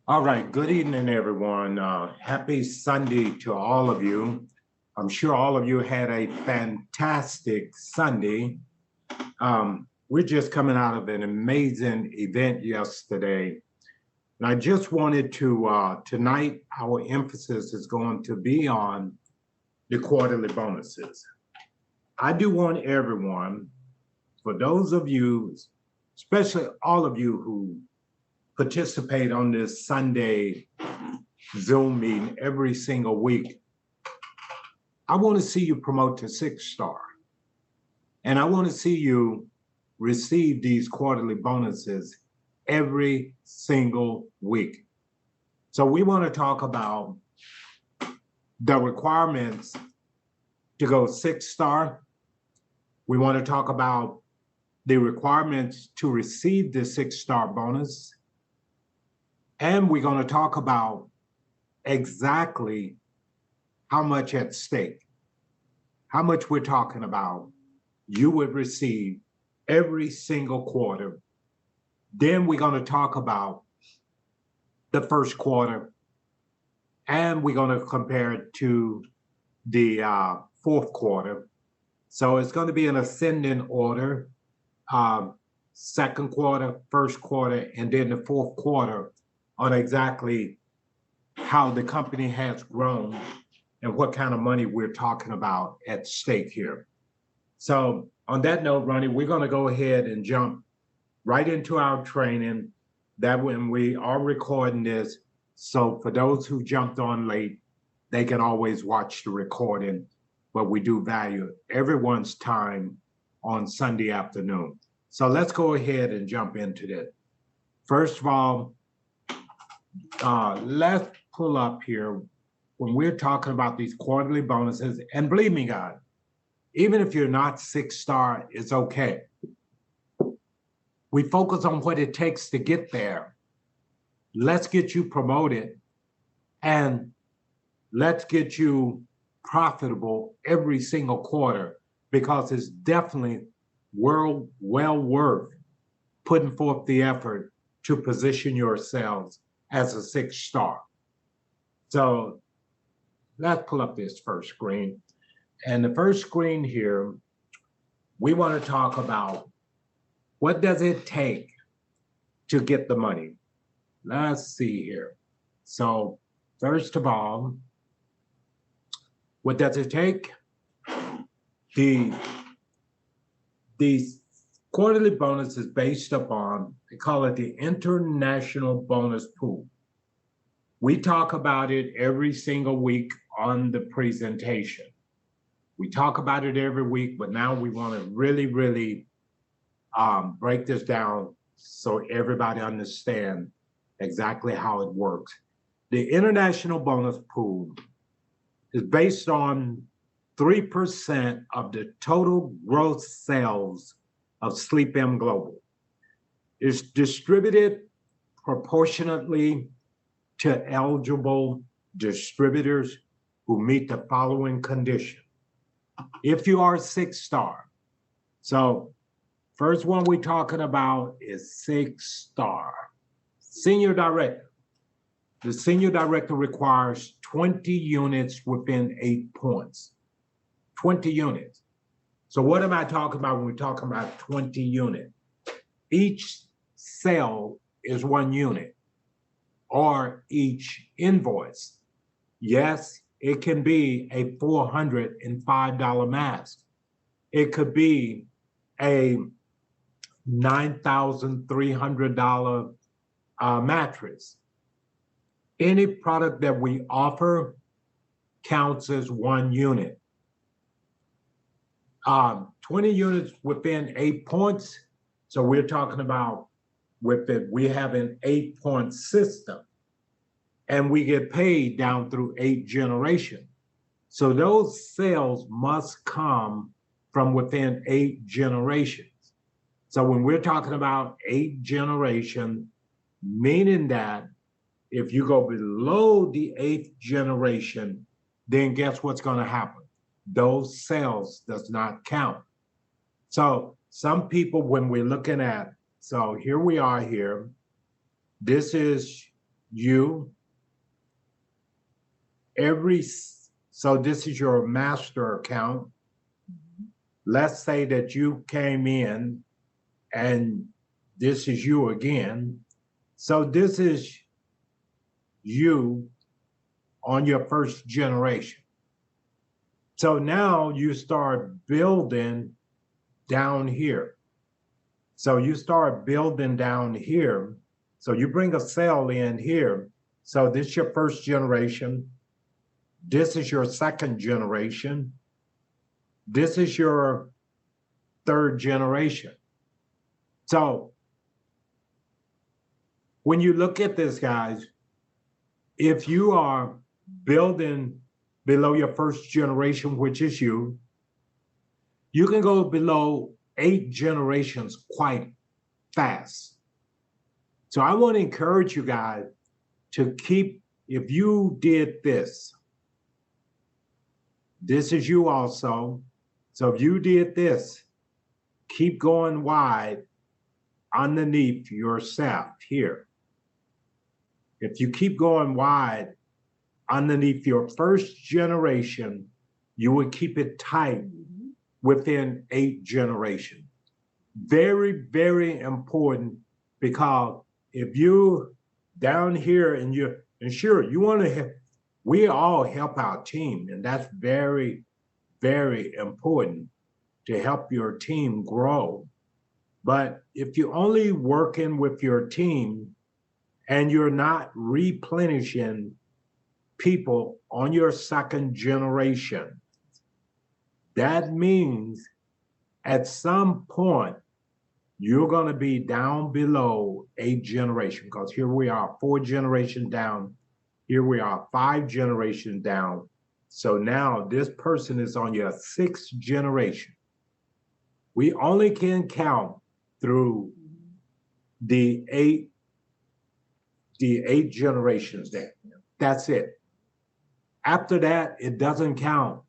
All right, good evening, everyone. Happy Sunday to all of you. I'm sure all of you had a fantastic Sunday. We're just coming out of an amazing event yesterday. And I just wanted to, tonight, our emphasis is going to be on the quarterly bonuses. I do want everyone, for those of you, especially all of you who participate on this Sunday Zoom meeting every single week, I want to see you promote to 6-star. And I want to see you receive these quarterly bonuses every single week. So we want to talk about the requirements to go 6-star. We want to talk about the requirements to receive the 6-star bonus. And we're going to talk about exactly how much at stake, how much we're talking about you would receive every single quarter. Then we're going to talk about the first quarter, and we're going to compare it to the fourth quarter. So it's going to be an ascending order, second quarter, first quarter, and then the fourth quarter, on exactly how the company has grown and what kind of money we're talking about at stake here. So on that note, Ronnie, we're going to go ahead and jump right into our training. That when we are recording this, so for those who jumped on late, they can always watch the recording, but we do value everyone's time on Sunday afternoon. So let's go ahead and jump into this. First of all, let's pull up here when we're talking about these quarterly bonuses. And believe me, guys, even if you're not 6-star, it's okay. We focus on what it takes to get there. Let's get you promoted and let's get you profitable every single quarter, because it's definitely well worth putting forth the effort to position yourselves as a 6-star. So let's pull up this first screen. And the first screen here, we want to talk about what does it take to get the money. Let's see here. So first of all, what does it take? The quarterly bonus is based upon, they call it the International Bonus Pool. We talk about it every single week on the presentation. We talk about it every week, but now we want to really break this down so everybody understands exactly how it works. The International Bonus Pool is based on 3% of the total gross sales of SLEEPM Global. It's distributed proportionately to eligible distributors who meet the following condition. If you are 6-star, so first one we're talking about is 6-star. Senior director. The senior director requires 20 units within 8 points. 20 units. So what am I talking about when we're talking about 20 units? Each sale is 1 unit, or each invoice. Yes, it can be a $405 mask. It could be a $9,300 mattress. Any product that we offer counts as 1 unit. 20 units within 8 points. So we're talking about with it, we have an 8-point system, and we get paid down through 8 generations. So those sales must come from within 8 generations. So when we're talking about 8 generations, meaning that if you go below the 8th generation, then guess what's going to happen? Those sales does not count. So some people, when we're looking at, so here we are here, this is you. So this is your master account. Let's say that you came in and this is you again. So this is you on your first generation. So now you start building down here. So you start building down here. So you bring a cell in here. So this is your first generation. This is your second generation. This is your third generation. So when you look at this, guys, if you are building below your first generation, which is you can go below 8 generations quite fast. So I want to encourage you guys to keep, if you did this is you also. So if you did this, keep going wide underneath yourself here. If you keep going wide underneath your first generation, you would keep it tight within 8 generations. Very, very important, because if you down here and sure, you want to help, we all help our team, and that's very, very important to help your team grow. But if you're only working with your team and you're not replenishing people on your second generation, that means at some point you're going to be down below 8 generations, because here we are 4 generations down, here we are 5 generations down. So now this person is on your 6th generation. We only can count through the eight generations there. That's it. After that, it doesn't count.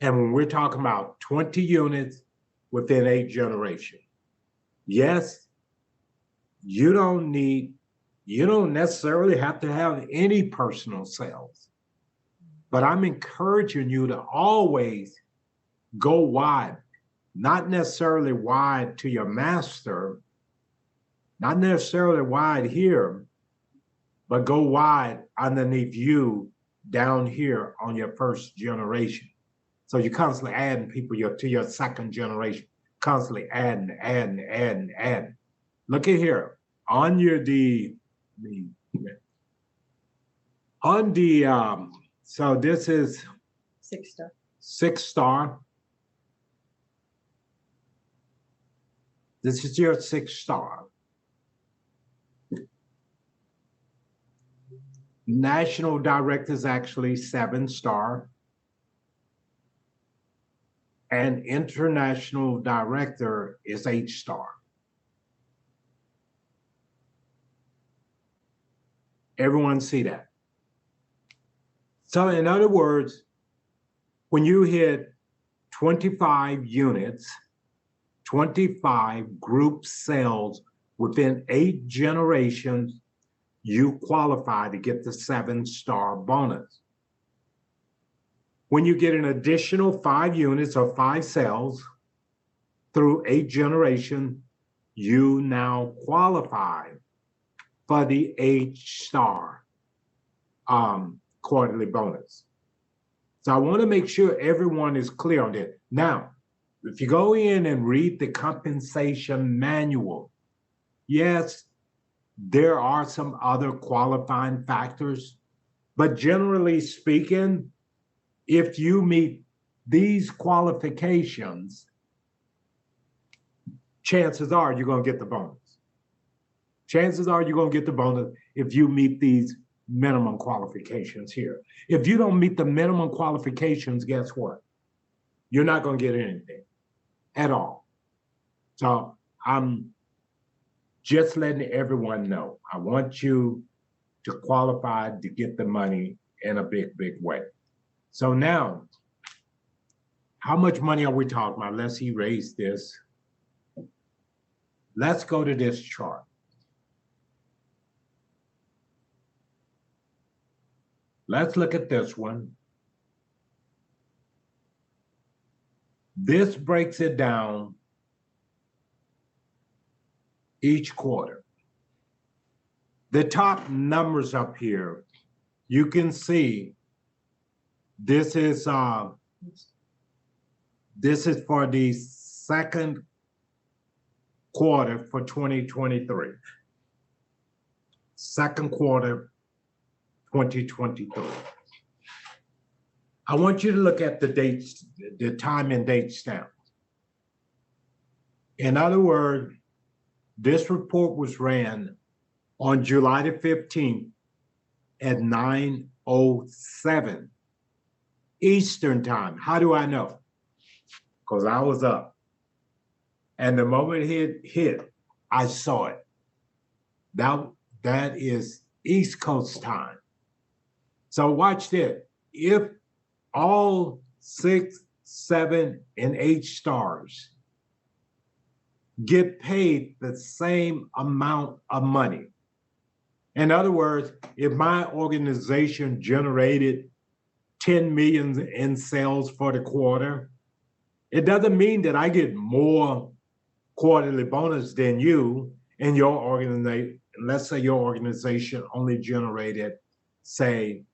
And when we're talking about 20 units within 8 generations, yes, you don't necessarily have to have any personal sales. But I'm encouraging you to always go wide, not necessarily wide to your master, not necessarily wide here, but go wide underneath you down here on your first generation. So you're constantly adding people to your second generation, constantly adding. Look at here, on so this is 6 star. 6 star. This is your 6 star. National director is actually 7 star. And international director is 8 star. Everyone see that? So in other words, when you hit 25 units, 25 group sales within 8 generations, you qualify to get the 7 star bonus. When you get an additional 5 units or 5 sales through 8 generations, you now qualify for the 8 star quarterly bonus. So I want to make sure everyone is clear on that. Now, if you go in and read the compensation manual, yes, there are some other qualifying factors, but generally speaking, if you meet these qualifications, chances are you're going to get the bonus. Chances are you're going to get the bonus if you meet these minimum qualifications here. If you don't meet the minimum qualifications, guess what? You're not going to get anything at all. So I'm just letting everyone know. I want you to qualify to get the money in a big, big way. So now, how much money are we talking about? Let's erase this. Let's go to this chart. Let's look at this one. This breaks it down each quarter. The top numbers up here, you can see this is for the second quarter for 2023. Second quarter 2023. I want you to look at the dates, the time and date stamp. In other words, this report was ran on July the 15th at 9:07 Eastern time. How do I know? Because I was up. And the moment it hit, I saw it. That is East Coast time. So watch this. If all 6, 7, and 8 stars get paid the same amount of money. In other words, if my organization generated 10 million in sales for the quarter, it doesn't mean that I get more quarterly bonus than you and your organization. Let's say your organization only generated, say,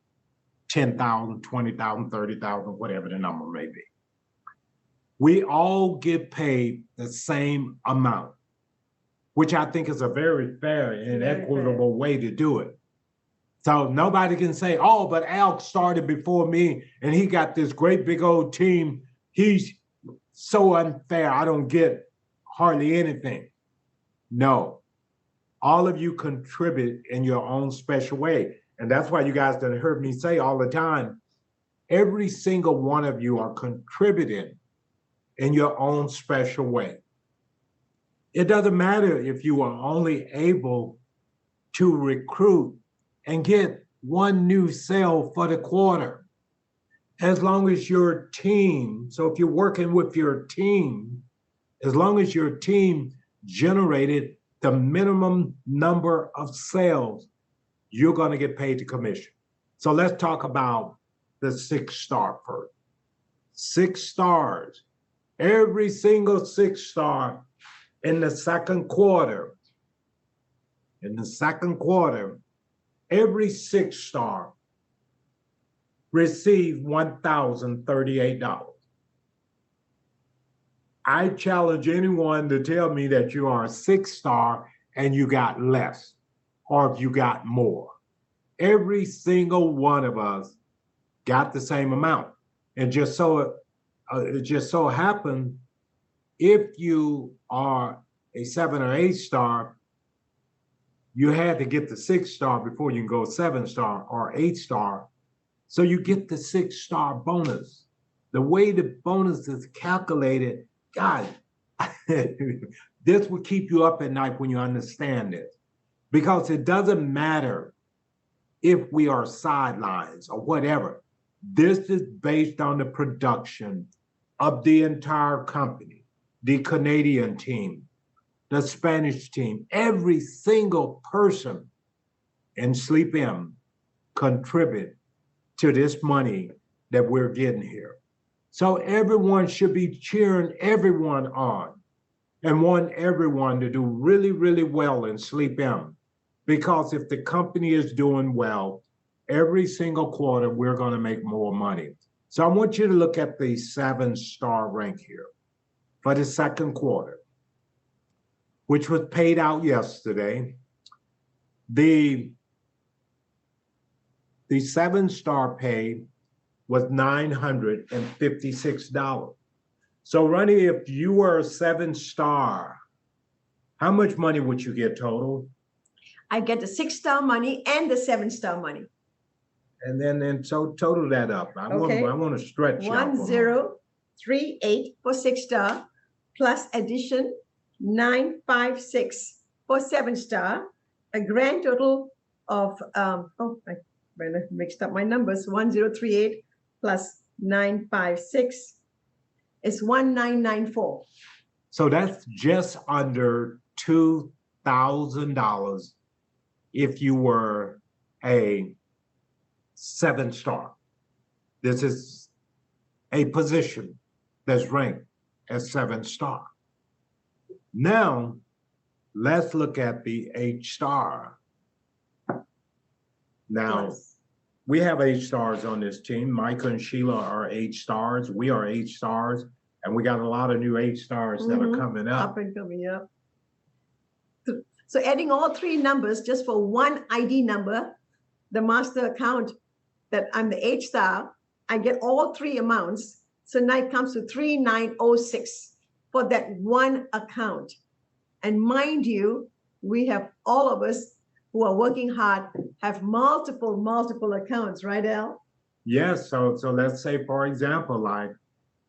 10,000, 20,000, 30,000, whatever the number may be. We all get paid the same amount, which I think is a very fair and equitable way to do it. So nobody can say, oh, but Al started before me and he got this great big old team. He's so unfair. I don't get hardly anything. No, all of you contribute in your own special way. And that's why you guys done heard me say all the time, every single one of you are contributing in your own special way. It doesn't matter if you are only able to recruit and get one new sale for the quarter. As long as your team, so if you're working with your team, as long as your team generated the minimum number of sales, you're going to get paid the commission. So let's talk about the 6-star first. 6 stars, every single 6-star in the second quarter, every 6-star received $1,038. I challenge anyone to tell me that you are a 6-star and you got less, or if you got more. Every single one of us got the same amount. And it just so happened, if you are a 7 or 8-star, you had to get the 6-star before you can go 7-star or 8-star. So you get the 6-star bonus. The way the bonus is calculated, God, this will keep you up at night when you understand it. Because it doesn't matter if we are sidelines or whatever. This is based on the production of the entire company, the Canadian team, the Spanish team. Every single person in SLEEPM contribute to this money that we're getting here. So everyone should be cheering everyone on and want everyone to do really, really well in SLEEPM. Because if the company is doing well, every single quarter, we're going to make more money. So I want you to look at the 7-star rank here for the second quarter, which was paid out yesterday. The 7-star pay was $956. So Ronnie, if you were a 7-star, how much money would you get total? I get the 6-star money and the 7-star money. And then so total that up. I want to stretch 1038 for 6-star plus addition 956 for 7-star, a grand total of I mixed up my numbers. 1038 plus 956 is 1994. So that's just under $2,000 if you were a 7-star. This is a position that's ranked as 7-star. Now, let's look at the H-star. Now, we have H-stars on this team. Micah and Sheila are H-stars. We are H-stars. And we got a lot of new H-stars that are coming up. Up and coming up. So adding all three numbers just for one ID number, the master account that I'm the H-star, I get all three amounts. So now it comes to 3906 for that one account. And mind you, we have all of us who are working hard have multiple accounts, right, Al? Yes. So let's say, for example, like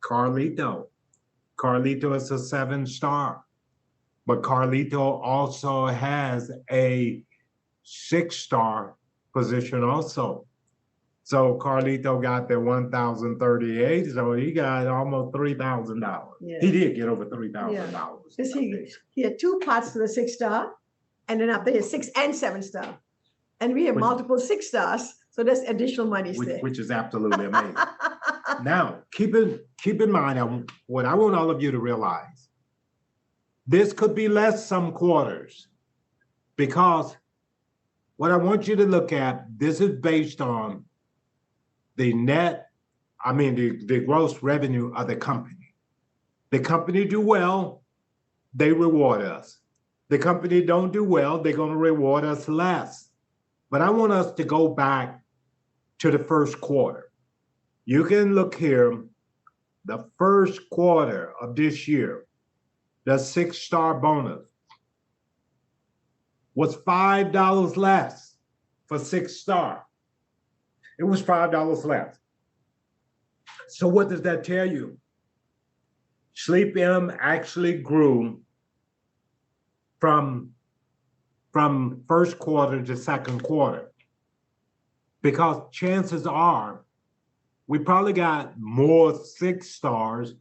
Carlito. Carlito is a 7-star, but Carlito also has a 6-star position also. So Carlito got the 1,038, so he got almost $3,000. Yeah. He did get over $3,000. Yeah. He had 2 parts to the 6-star, and then up there 6 and 7-star. And we have multiple 6-stars, so there's additional money there. Which is absolutely amazing. Now, keep in mind what I want all of you to realize. This could be less some quarters, because what I want you to look at, this is based on the the gross revenue of the company. The company do well, they reward us. The company don't do well, they're going to reward us less. But I want us to go back to the first quarter. You can look here, the first quarter of this year, the 6-star bonus was $5 less for 6-star. It was $5 less. So what does that tell you? SleepM actually grew from first quarter to second quarter, because chances are we probably got more 6-stars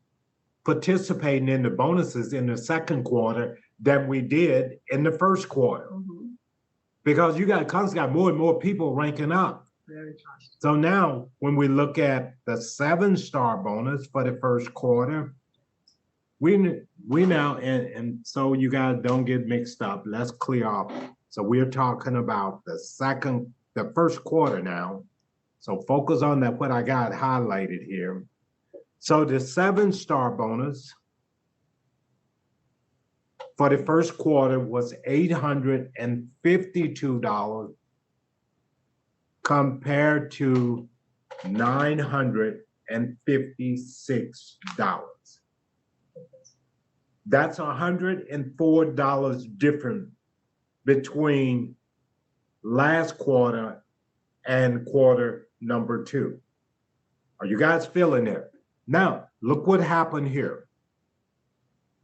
participating in the bonuses in the second quarter than we did in the first quarter. Because you got more and more people ranking up. Very fast. So now when we look at the 7-star bonus for the first quarter, we now, and so you guys don't get mixed up, let's clear off. So we're talking about the first quarter now. So focus on that, what I got highlighted here. So the 7-star bonus for the first quarter was $852 compared to $956. That's $104 different between last quarter and quarter number 2. Are you guys feeling it? Now, look what happened here.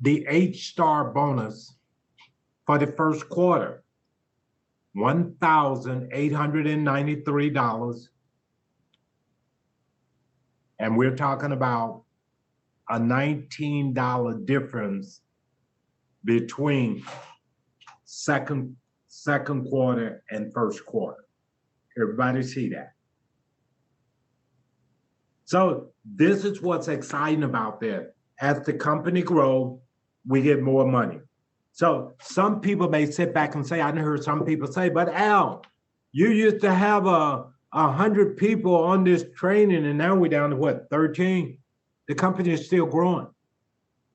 The H-star bonus for the first quarter, $1,893. And we're talking about a $19 difference between second quarter and first quarter. Everybody see that? So this is what's exciting about that. As the company grows, we get more money. So some people may sit back and say, I heard some people say, but Al, you used to have 100 people on this training, and now we're down to what, 13? The company is still growing.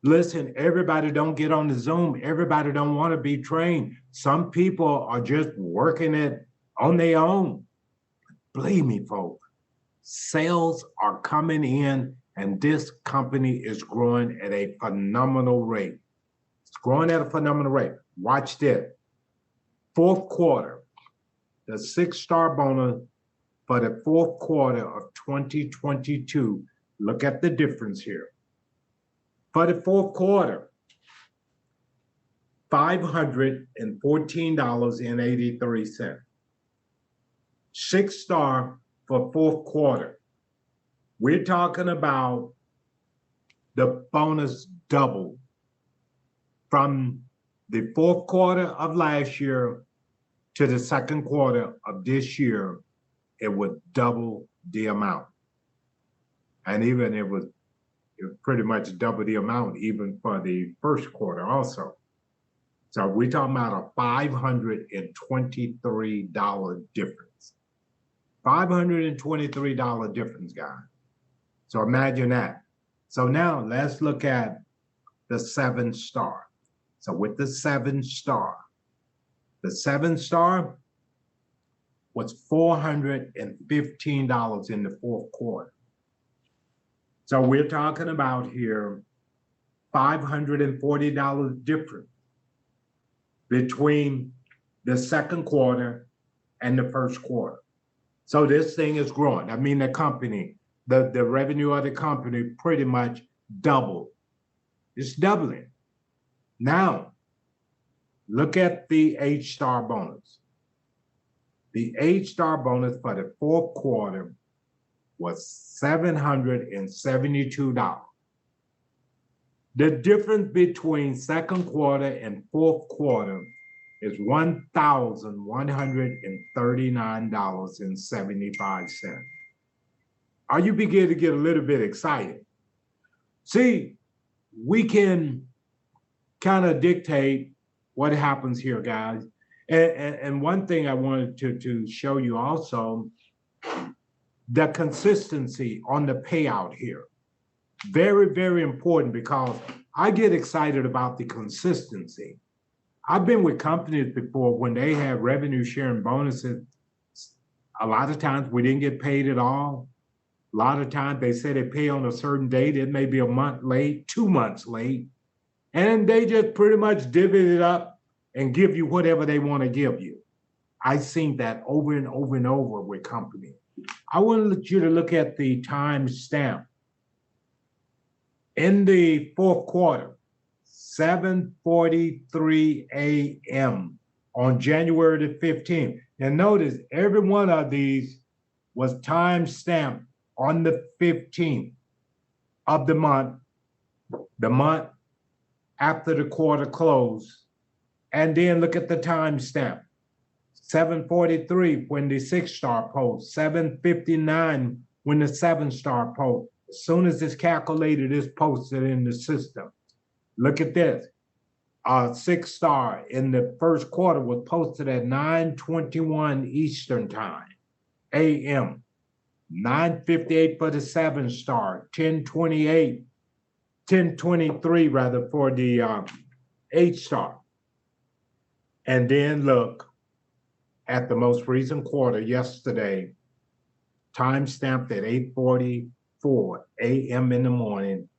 Listen, everybody don't get on the Zoom. Everybody don't want to be trained. Some people are just working it on their own. Believe me, folks, sales are coming in, and this company is growing at a phenomenal rate. It's growing at a phenomenal rate. Watch this. Fourth quarter, the 6-star bonus for the fourth quarter of 2022. Look at the difference here. For the fourth quarter, $514.83. 6-star for fourth quarter. We're talking about the bonus double from the fourth quarter of last year to the second quarter of this year. it would double the amount. And even it was pretty much double the amount even for the first quarter also. So we're talking about a $523 difference. $523 difference, guys. So imagine that. So now let's look at the 7-star. So with the 7-star was $415 in the fourth quarter. So we're talking about here $540 difference between the second quarter and the first quarter. So this thing is growing. I mean, the company, the revenue of the company pretty much doubled. It's doubling. Now, look at the H-star bonus. The H-star bonus for the fourth quarter was $772. The difference between second quarter and fourth quarter is $1,139.75. Are you beginning to get a little bit excited? See, we can kind of dictate what happens here, guys. And one thing I wanted to show you also, the consistency on the payout here. Very, very important, because I get excited about the consistency. I've been with companies before when they have revenue sharing bonuses. A lot of times we didn't get paid at all. A lot of times they say they pay on a certain date. It may be a month late, 2 months late. And they just pretty much divvy it up and give you whatever they want to give you. I've seen that over and over and over with companies. I want you to look at the time stamp. In the fourth quarter, 7:43 a.m. on January the 15th. And notice every one of these was time stamped on the 15th of the month after the quarter closed. And then look at the time stamp. 7:43 when the 6-star post, 7:59 when the 7-star post. As soon as it's calculated, it's posted in the system. Look at this. 6-star in the first quarter was posted at 9:21 Eastern time, a.m. 9:58 for the 7-star, 10:23 rather for the 8-star. And then look at the most recent quarter yesterday, time stamped at 8:44 a.m. in the morning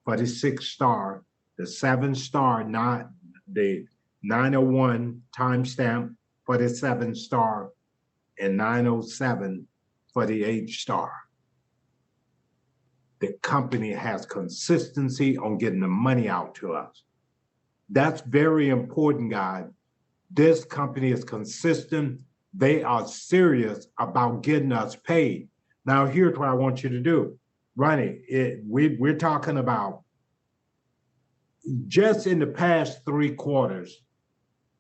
for the 6-star, the 7-star, not the 9:01 timestamp for the 7-star, and 9:07 for the 8-star. The company has consistency on getting the money out to us. That's very important, guys. This company is consistent. They are serious about getting us paid. Now, here's what I want you to do. Ronnie, we're talking about just in the past 3 quarters.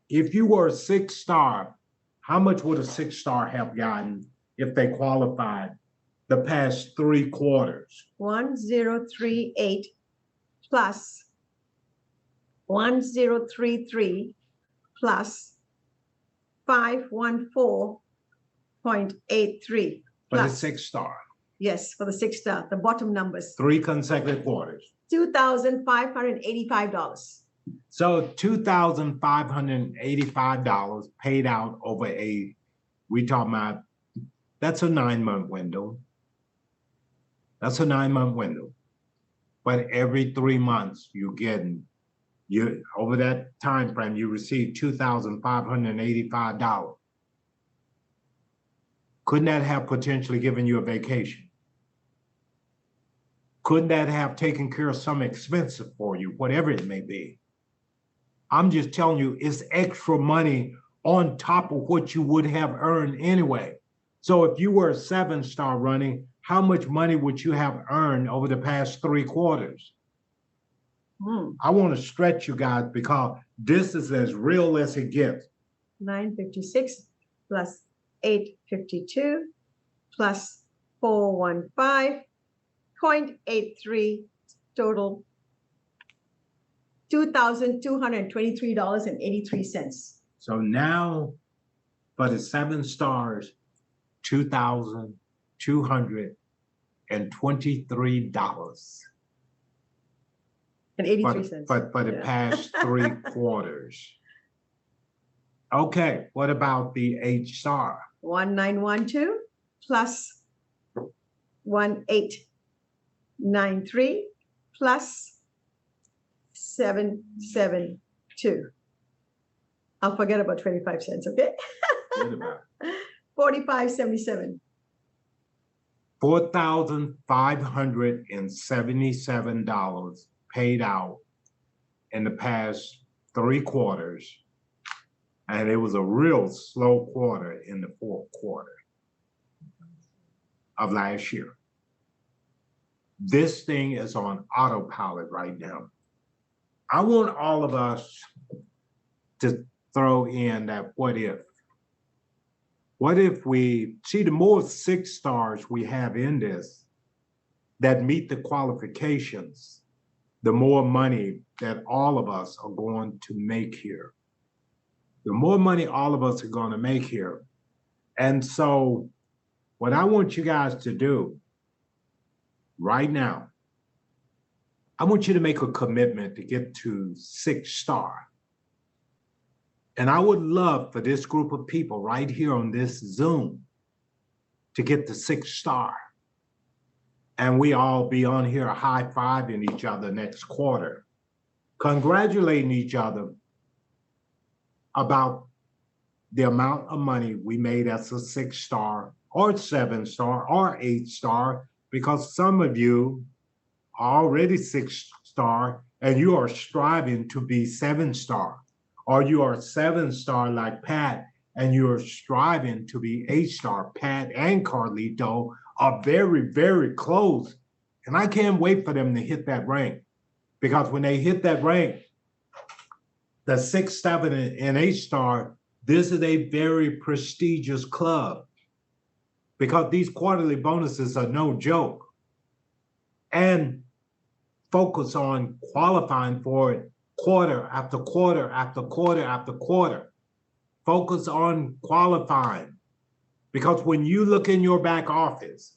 If you were a 6-star, how much would a 6-star have gotten if they qualified the past 3 quarters? 1038 plus 1033 plus 514.83. For the 6-star. Yes, for the 6-star, the bottom numbers. 3 consecutive quarters. $2,585. So $2,585 paid out over we talking about, that's a 9-month window. That's a 9-month window. But every 3 months over that time frame, you receive $2,585. Couldn't that have potentially given you a vacation? Couldn't that have taken care of some expenses for you, whatever it may be? I'm just telling you, it's extra money on top of what you would have earned anyway. So if you were a 7-star running, how much money would you have earned over the past 3 quarters? I want to stretch you guys because this is as real as it gets. 956 plus 852 plus 415.83 total $2,223.83. So now for the 7 stars, $2,223. And 83 cents. But for the past 3 quarters. Okay, what about the H star? 1912 plus 1893 plus 772. I'll forget about 25 cents, okay? What about 45.77. $4,577 paid out in the past 3 quarters. And it was a real slow quarter in the 4th quarter of last year. This thing is on autopilot right now. I want all of us to throw in that what if. What if we see the more 6 stars we have in this that meet the qualifications, the more money that all of us are going to make here. The more money all of us are going to make here. And so what I want you guys to do right now, I want you to make a commitment to get to 6 star. And I would love for this group of people right here on this Zoom to get to 6 star. And we all be on here high-fiving each other next quarter, congratulating each other about the amount of money we made as a 6 star or 7 star or 8 star, because some of you are already 6 star and you are striving to be 7 star, or you are 7 star like Pat and you're striving to be 8 star. Pat and Carlito are very, very close. And I can't wait for them to hit that rank, because when they hit that rank, the 6, 7, and 8 star, this is a very prestigious club, because these quarterly bonuses are no joke. And focus on qualifying for it quarter after quarter after quarter after quarter. Focus on qualifying, because when you look in your back office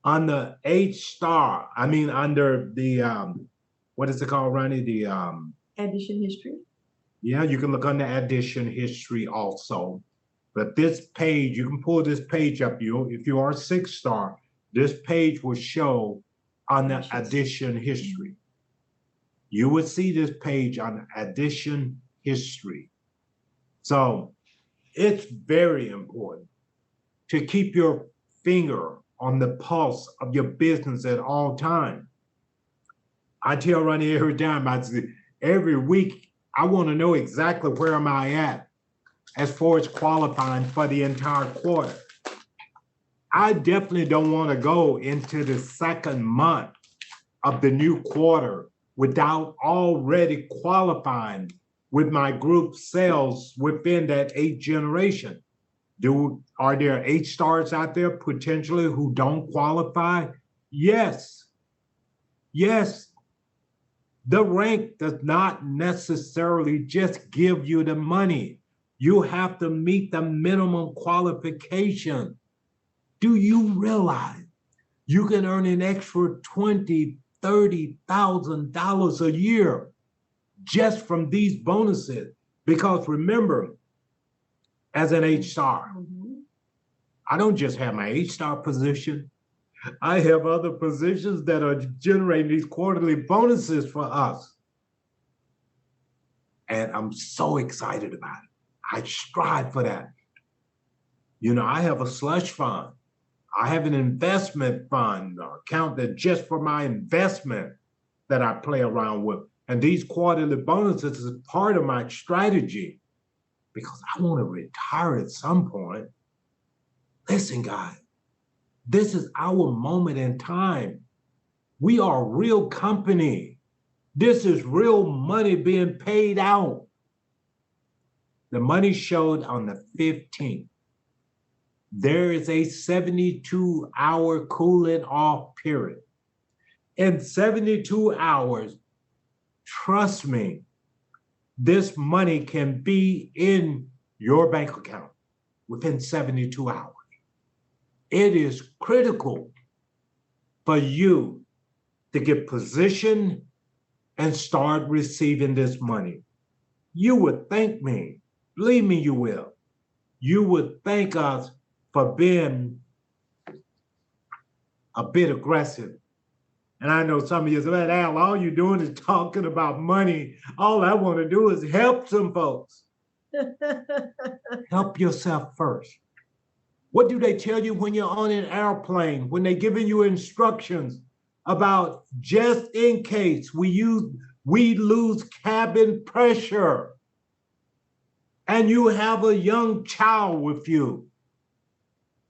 on the H star, I mean under the what is it called, Ronnie? The Addition history. Yeah, you can look under addition history also. But this page, you can pull this page up. If you are 6 star, this page will show on the addition history. You would see this page on addition history. So it's very important to keep your finger on the pulse of your business at all times. I tell Ronnie every time, every week, I want to know exactly where am I at as far as qualifying for the entire quarter. I definitely don't want to go into the 2nd month of the new quarter without already qualifying with my group sales within that 8 generation. Are there 8 stars out there potentially who don't qualify? Yes. Yes. The rank does not necessarily just give you the money. You have to meet the minimum qualification. Do you realize you can earn an extra $20,000, $30,000 a year just from these bonuses? Because remember, as an H star, I don't just have my H star position. I have other positions that are generating these quarterly bonuses for us. And I'm so excited about it. I strive for that. You know, I have a slush fund. I have an investment fund account that just for my investment that I play around with. And these quarterly bonuses is part of my strategy, because I want to retire at some point. Listen, guys, this is our moment in time. We are a real company. This is real money being paid out. The money showed on the 15th. there is a 72-hour cooling off period. In 72 hours, trust me, this money can be in your bank account within 72 hours. It is critical for you to get positioned and start receiving this money. You would thank me, believe me, you will. You would thank us for being a bit aggressive. And I know some of you say, Al, all you're doing is talking about money. All I want to do is help some folks. Help yourself first. What do they tell you when you're on an airplane, when they're giving you instructions about just in case we lose cabin pressure and you have a young child with you?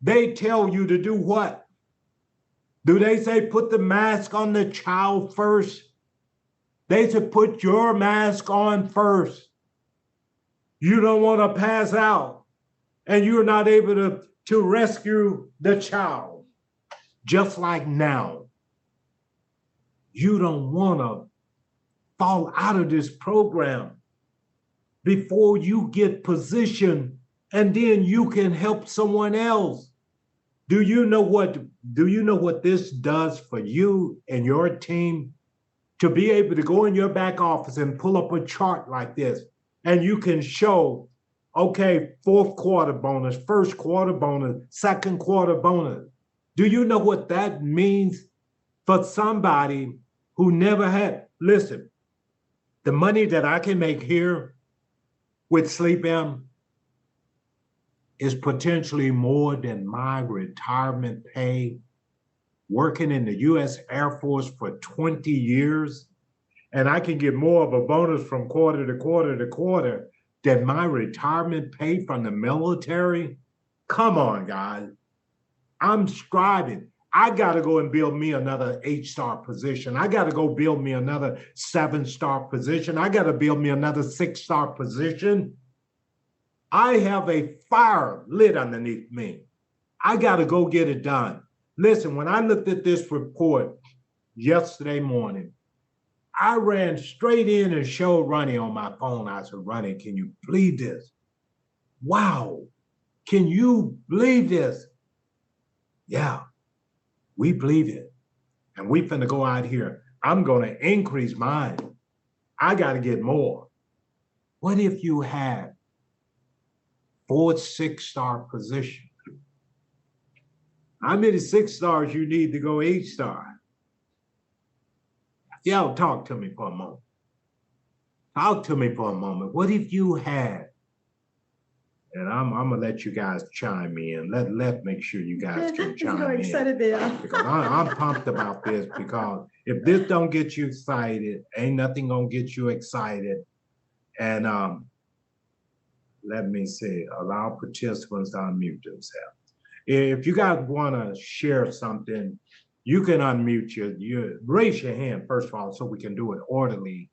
They tell you to do what? Do they say put the mask on the child first? They say put your mask on first. You don't want to pass out and you're not able to rescue the child. Just like now, you don't want to fall out of this program before you get positioned and then you can help someone else. Do you know what this does for you and your team? To be able to go in your back office and pull up a chart like this, and you can show, okay, fourth quarter bonus, first quarter bonus, second quarter bonus. Do you know what that means for somebody who never had? Listen, the money that I can make here with SleepM is potentially more than my retirement pay working in the U.S. Air Force for 20 years. And I can get more of a bonus from quarter to quarter to quarter than my retirement pay from the military. Come on, guys. I'm striving. I got to go and build me another 8-star position. I got to go build me another 7-star position. I got to build me another 6-star position. I have a fire lit underneath me. I got to go get it done. Listen, when I looked at this report yesterday morning, I ran straight in and showed Ronnie on my phone. I said, Ronnie, can you believe this? Wow. Can you believe this? Yeah, we believe it. And we finna go out here. I'm going to increase mine. I got to get more. What if you had 4 6-star positions? How many 6 stars you need to go 8-star? Y'all talk to me for a moment. Talk to me for a moment. What if you had, and I'm gonna let you guys chime in. Let make sure you guys can chime in. Excited they are. Because I'm pumped about this, because if this don't get you excited, ain't nothing gonna get you excited. And let me see, allow participants to unmute themselves. If you guys wanna share something, you can unmute you raise your hand first of all, so we can do it orderly.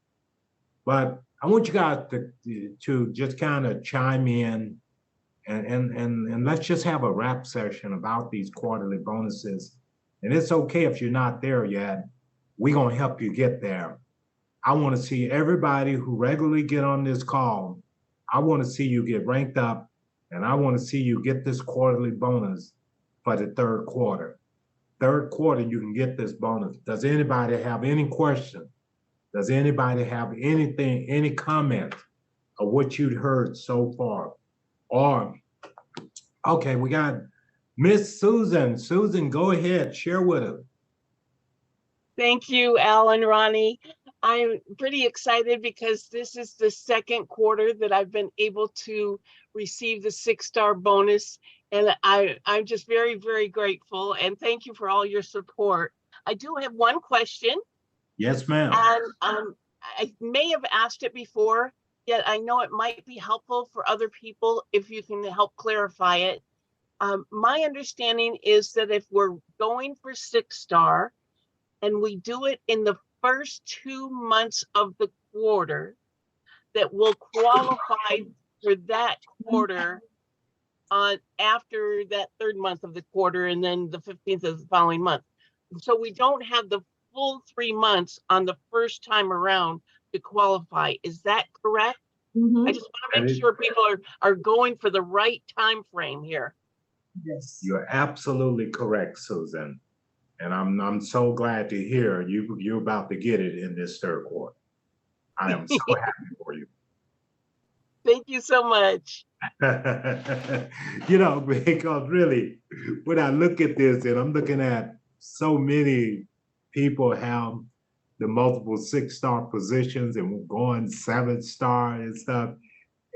But I want you guys to just kind of chime in and let's just have a wrap session about these quarterly bonuses. And it's okay if you're not there yet. We're gonna help you get there. I want to see everybody who regularly get on this call. I want to see you get ranked up, and I want to see you get this quarterly bonus for the third quarter. Third quarter, you can get this bonus. Does anybody have any questions? Does anybody have anything, any comments of what you'd heard so far? Or, okay, we got Miss Susan. Susan, go ahead, share with us. Thank you, Al and Ronnie. I'm pretty excited because this is the second quarter that I've been able to receive the 6-star bonus. And I'm just very, very grateful. And thank you for all your support. I do have one question. Yes, ma'am. And I may have asked it before, yet I know it might be helpful for other people if you can help clarify it. My understanding is that if we're going for 6-star and we do it in the first 2 months of the quarter, that will qualify for that quarter on after that third month of the quarter and then the 15th of the following month. So we don't have the full 3 months on the first time around to qualify. Is that correct? I just want to make sure people are going for the right time frame here. Yes. You're absolutely correct, Susan. And I'm so glad to hear you're about to get it in this third quarter. I am so happy for you. Thank you so much. You know, because really, when I look at this and I'm looking at so many people have the multiple 6-star positions and we're going 7-star and stuff,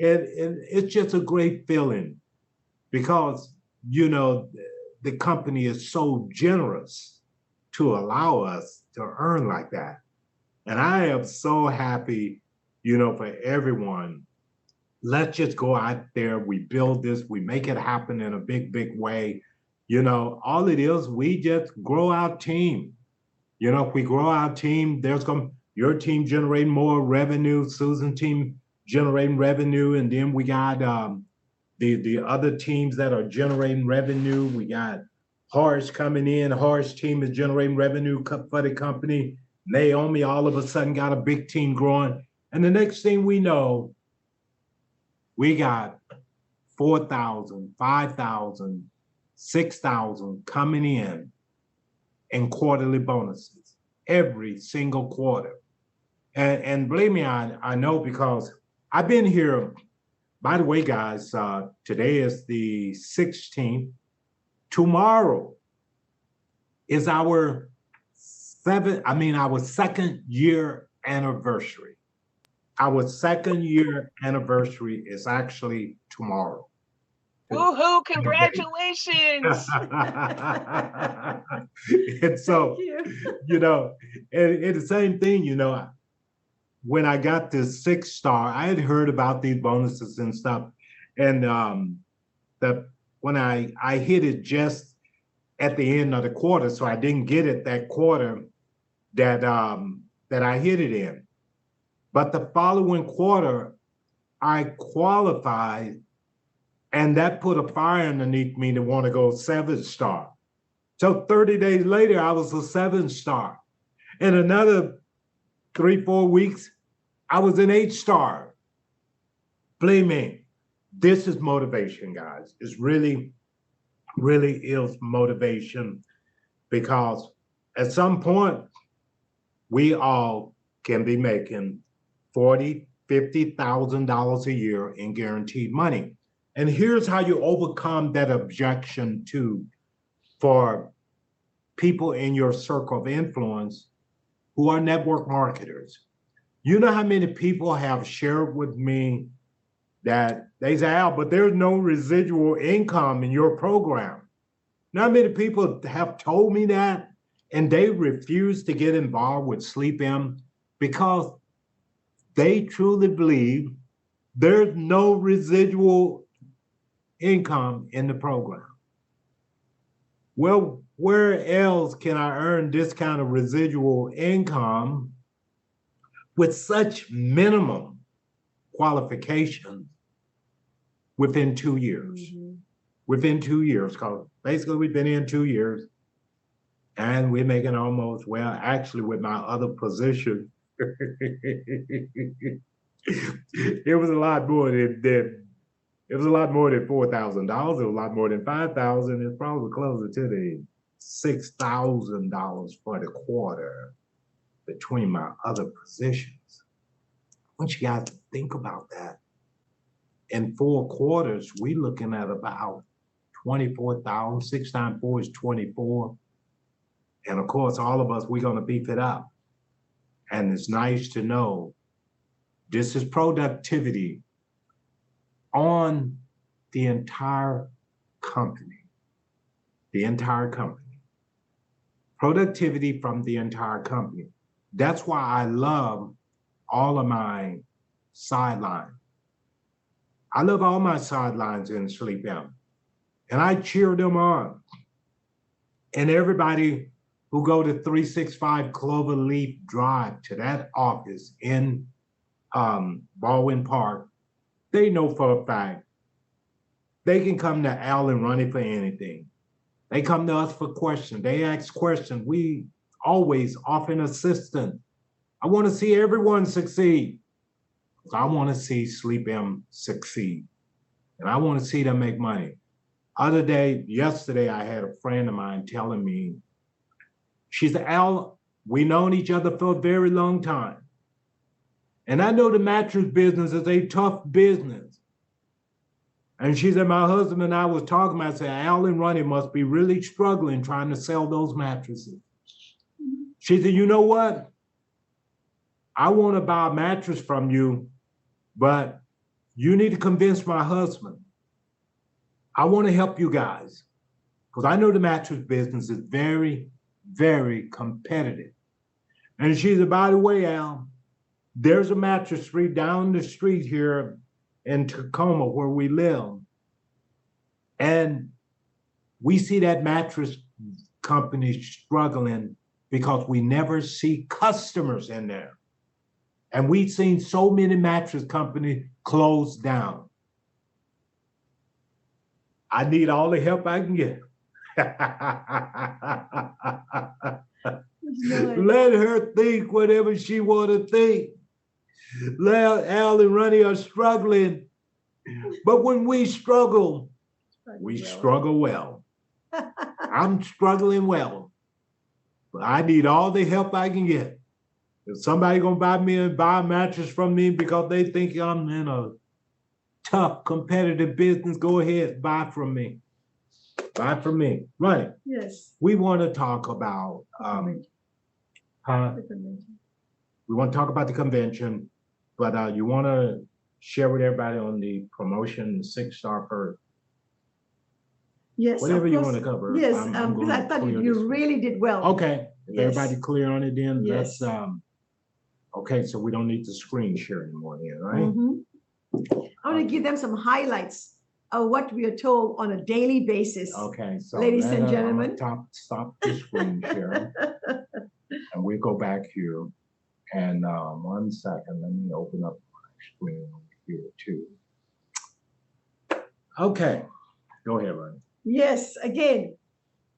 and it's just a great feeling because, you know, the company is so generous to allow us to earn like that. And I am so happy, you know, for everyone. Let's just go out there, we build this, we make it happen in a big, big way. You know, all it is, we just grow our team. You know, if we grow our team, your team generating more revenue, Susan's team generating revenue, and then we got the other teams that are generating revenue. We got Harsh coming in. Harsh team is generating revenue for the company. Naomi all of a sudden got a big team growing. And the next thing we know, we got 4,000, 5,000, 6,000 coming in quarterly bonuses every single quarter. And believe me, I know because I've been here. By the way, guys, today is the 16th. Tomorrow is our second year anniversary. Our second year anniversary is actually tomorrow. Woohoo, congratulations. And so, you know, and the same thing, you know, when I got this 6-star, I had heard about these bonuses and stuff. And when I hit it just at the end of the quarter, so I didn't get it that quarter that I hit it in. But the following quarter, I qualified, and that put a fire underneath me to want to go 7-star. So 30 days later, I was a 7-star. In another 3-4 weeks, I was an 8-star. Believe me, this is motivation, guys. It's really, really is motivation, because at some point, we all can be making $40,000, $50,000 a year in guaranteed money. And here's how you overcome that objection too, for people in your circle of influence who are network marketers. You know how many people have shared with me that they say, Al, but there's no residual income in your program. Now, how many people have told me that, and they refuse to get involved with SLEEPM because they truly believe there's no residual income in the program. Well, where else can I earn this kind of residual income with such minimum qualifications within 2 years? Mm-hmm. Within 2 years, because basically we've been in 2 years and we're making almost, well, actually with my other position, it was a lot more than it was a lot more than $4,000. It was a lot more than $5,000. It's probably closer to the $6,000 for the quarter between my other positions. I want you guys to think about that. In 4 quarters, we're looking at about 24,000. 6 times 4 is 24. And of course, all of us, we're going to beef it up. And it's nice to know this is productivity on the entire company. The entire company. Productivity from the entire company. That's why I love all of my sidelines. I love all my sidelines in SLEEPM. And I cheer them on. And everybody who go to 365 Cloverleaf Drive to that office in Baldwin Park, they know for a fact They can come to Al and Ronnie for anything. They come to us for questions. They ask questions. We always offer an assistance. I want to see everyone succeed. I want to see SLEEPM succeed. And I want to see them make money. Yesterday, I had a friend of mine telling me, she said, Al, we known each other for a very long time. And I know the mattress business is a tough business. And she said, my husband and I was talking about, I said, Al and Ronnie must be really struggling trying to sell those mattresses. She said, you know what? I want to buy a mattress from you, but you need to convince my husband. I want to help you guys because I know the mattress business is very, very competitive. And she said, by the way, Al, there's a mattress street down the street here in Tacoma where we live. And we see that mattress company struggling because we never see customers in there. And we've seen so many mattress companies close down. I need all the help I can get. Let her think whatever she want to think. Al and Ronnie are struggling. But when we struggle, we struggle well. I'm struggling well. But I need all the help I can get. If somebody gonna buy a mattress from me because they think I'm in a tough competitive business, go ahead, buy from me. Buy from me. Right. Yes. We want to talk about we want to talk about the convention, but you want to share with everybody on the promotion, the 6-star first. Yes. Whatever you want to cover. Yes, because I thought you really did well. Okay. If everybody clear on it then, yes. Let's okay, so we don't need to screen share anymore then, right? Mm-hmm. I want to give them some highlights of what we are told on a daily basis. Okay, so ladies and gentlemen. Stop the screen share. And we go back here. And 1 second, let me open up my screen here too. Okay, go ahead, Ronnie. Yes, again,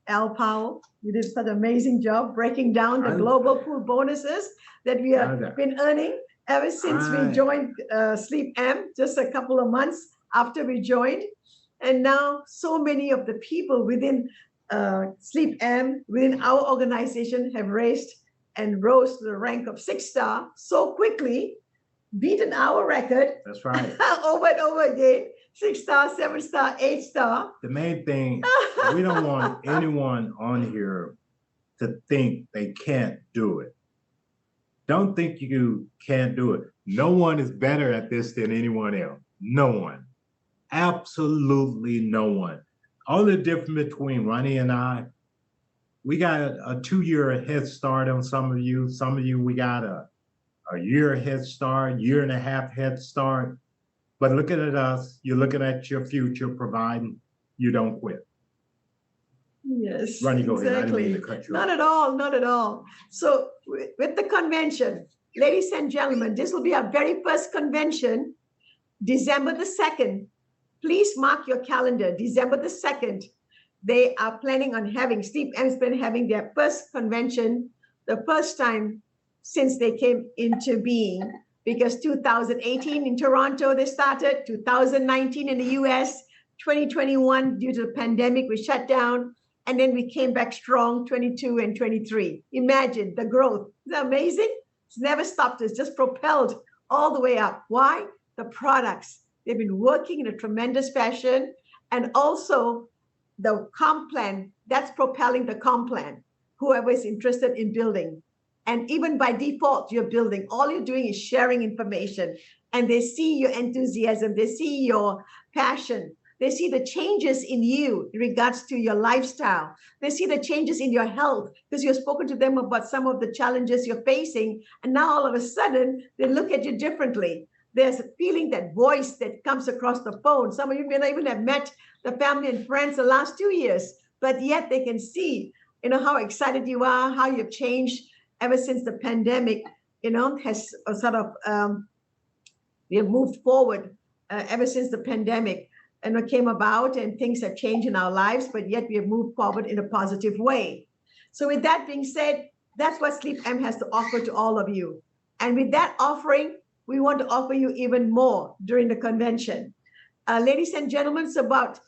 Al Powell, you did such an amazing job breaking down the global pool bonuses that we have been earning ever since we joined SLEEPM just a couple of months after we joined. And now so many of the people within SLEEPM, within our organization have raised and rose to the rank of 6-star so quickly, beaten our record. That's right. Over and over again. 6-star, 7-star, 8-star. The main thing, we don't want anyone on here to think they can't do it. Don't think you can't do it. No one is better at this than anyone else. No one. Absolutely no one. Only difference between Ronnie and I, we got a 2-year head start on some of you. Some of you, we got a year head start, 1.5 year head start. But looking at us, you're looking at your future, providing you don't quit. Yes, Ronnie, go ahead. I didn't exactly. mean to cut you Not off. at all, not at all. So with the convention, ladies and gentlemen, this will be our very first convention, December the 2nd. Please mark your calendar, December the 2nd. They are planning on having, SLEEPM's been having their first convention, the first time since they came into being, because 2018 in Toronto, they started, 2019 in the US, 2021 due to the pandemic, we shut down, and then we came back strong, 22 and 23. Imagine the growth. Isn't that amazing? It's never stopped. It's just propelled all the way up. Why? The products. They've been working in a tremendous fashion, and also the comp plan, that's propelling the comp plan, whoever is interested in building. And even by default, you're building. All you're doing is sharing information. And they see your enthusiasm. They see your passion. They see the changes in you in regards to your lifestyle. They see the changes in your health because you've spoken to them about some of the challenges you're facing. And now all of a sudden, they look at you differently. There's a feeling, that voice that comes across the phone. Some of you may not even have met the family and friends the last 2 years, but yet they can see, how excited you are, how you've changed ever since the pandemic, has sort of, we have moved forward ever since the pandemic. and what came about, and things have changed in our lives, but yet we have moved forward in a positive way. So with that being said, that's what SleepM has to offer to all of you. And with that offering, we want to offer you even more during the convention. Ladies and gentlemen, it's about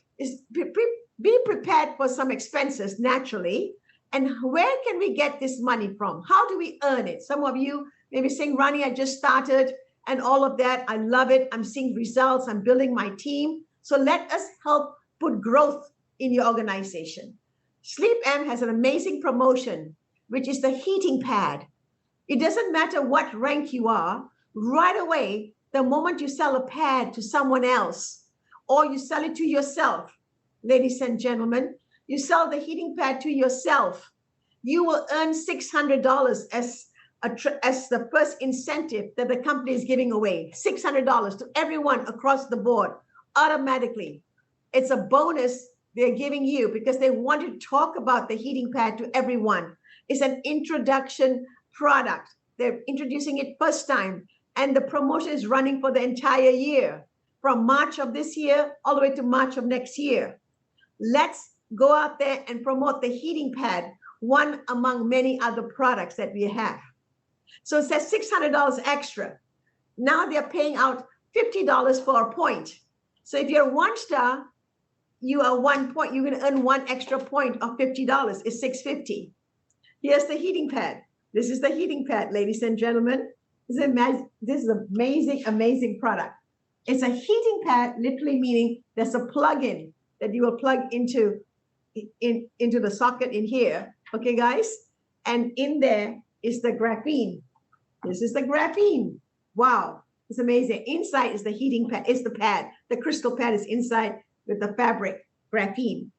be prepared for some expenses naturally. And where can we get this money from? How do we earn it? Some of you may be saying, Ronnie, I just started and all of that. I love it. I'm seeing results. I'm building my team. So let us help put growth in your organization. SleepM has an amazing promotion, which is the heating pad. It doesn't matter what rank you are. Right away, the moment you sell a pad to someone else, or you sell it to yourself, ladies and gentlemen, you sell the heating pad to yourself, you will earn $600 as the first incentive that the company is giving away. $600 to everyone across the board, automatically. It's a bonus they're giving you because they want to talk about the heating pad to everyone. It's an introduction product. They're introducing it first time, and the promotion is running for the entire year, from March of this year all the way to March of next year. Let's go out there and promote the heating pad, one among many other products that we have. So it says $600 extra. Now they're paying out $50 for a point. So if you're 1 star, you are 1 point. You're going to earn 1 extra point of $50. It's $650. Here's the heating pad. This is the heating pad, ladies and gentlemen. This is an amazing, amazing product. It's a heating pad, literally meaning there's a plug-in that you will plug into the socket in here. Okay, guys? And in there is the graphene. This is the graphene. Wow, it's amazing. Inside is the heating pad, is the pad. The crystal pad is inside with the fabric, graphene.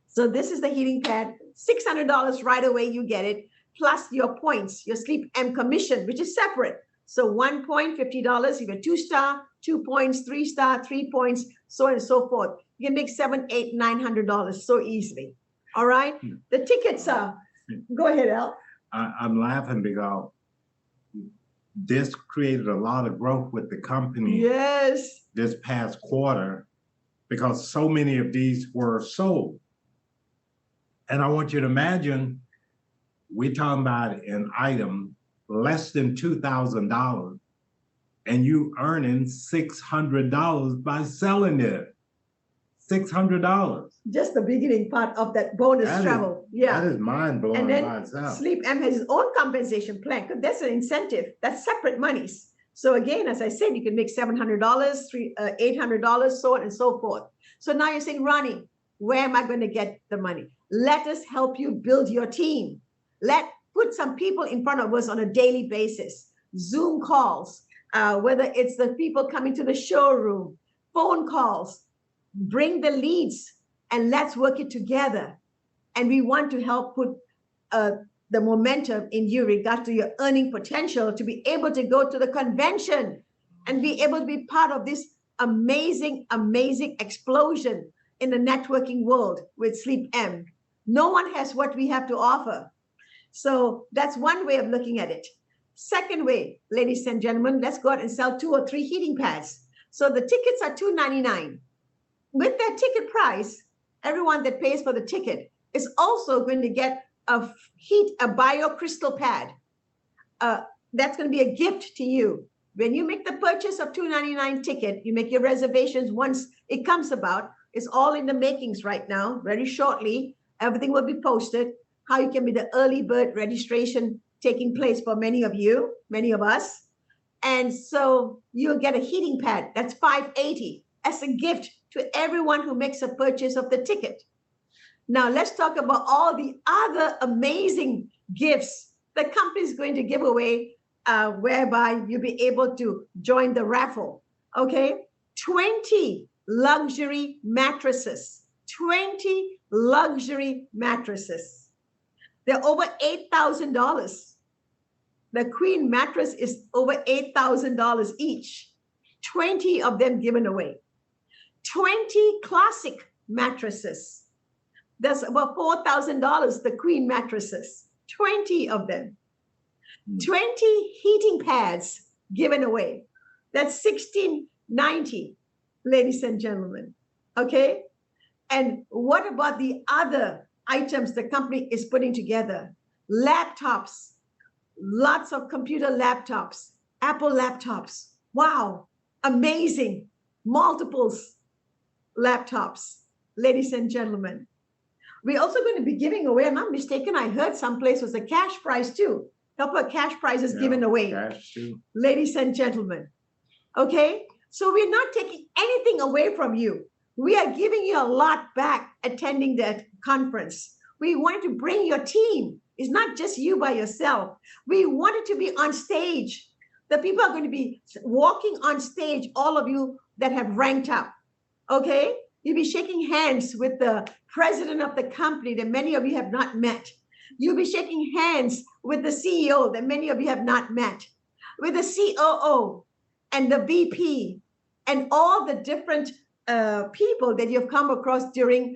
So this is the heating pad. $600 right away, you get it, plus your points, your SleepM commission, which is separate. So 1 point, $50. You get 2 star, 2 points, 3 star, 3 points, so on and so forth. You can make $700, $800, $900 so easily. All right. The tickets are. Go ahead, Al. I'm laughing because this created a lot of growth with the company. Yes. This past quarter, because so many of these were sold. And I want you to imagine, we're talking about an item less than $2,000, and you earning $600 by selling it. $600. Just the beginning part of that bonus travel. That is mind blowing by itself. SleepM has its own compensation plan because that's an incentive. That's separate monies. So again, as I said, you can make $700, $800, so on and so forth. So now you're saying, Ronnie, where am I going to get the money? Let us help you build your team. Put some people in front of us on a daily basis. Zoom calls, whether it's the people coming to the showroom, phone calls. Bring the leads and let's work it together. And we want to help put the momentum in you regard to your earning potential to be able to go to the convention and be able to be part of this amazing, amazing explosion in the networking world with SleepM. No one has what we have to offer. So that's one way of looking at it. Second way, ladies and gentlemen, let's go out and sell 2 or 3 heating pads. So the tickets are $299. With that ticket price, everyone that pays for the ticket is also going to get a Biocrystal pad. That's going to be a gift to you. When you make the purchase of $299 ticket, you make your reservations once it comes about. It's all in the makings right now. Very shortly, everything will be posted. How you can be the early bird registration taking place for many of you, many of us. And so you'll get a heating pad. That's $580 as a gift to everyone who makes a purchase of the ticket. Now let's talk about all the other amazing gifts the company is going to give away, whereby you'll be able to join the raffle. Okay, 20 luxury mattresses. 20 luxury mattresses. They're over $8,000. The queen mattress is over $8,000 each. 20 of them given away. 20 classic mattresses. That's about $4,000, the queen mattresses. 20 of them. 20 heating pads given away. That's $1,690. ladies and gentlemen. Okay? And what about the other items the company is putting together? Laptops, lots of computer laptops, Apple laptops. Wow, amazing. Multiples laptops, ladies and gentlemen. We're also going to be giving away, I'm not mistaken, I heard someplace was a cash prize too. A couple of cash prizes given away, Cash too. ladies and gentlemen. Okay, so we're not taking anything away from you. We are giving you a lot back attending that conference. We wanted to bring your team. It's not just you by yourself. We wanted to be on stage. The people are going to be walking on stage, all of you that have ranked up. Okay, you'll be shaking hands with the president of the company that many of you have not met. You'll be shaking hands with the CEO that many of you have not met, with the COO and the VP and all the different people that you've come across during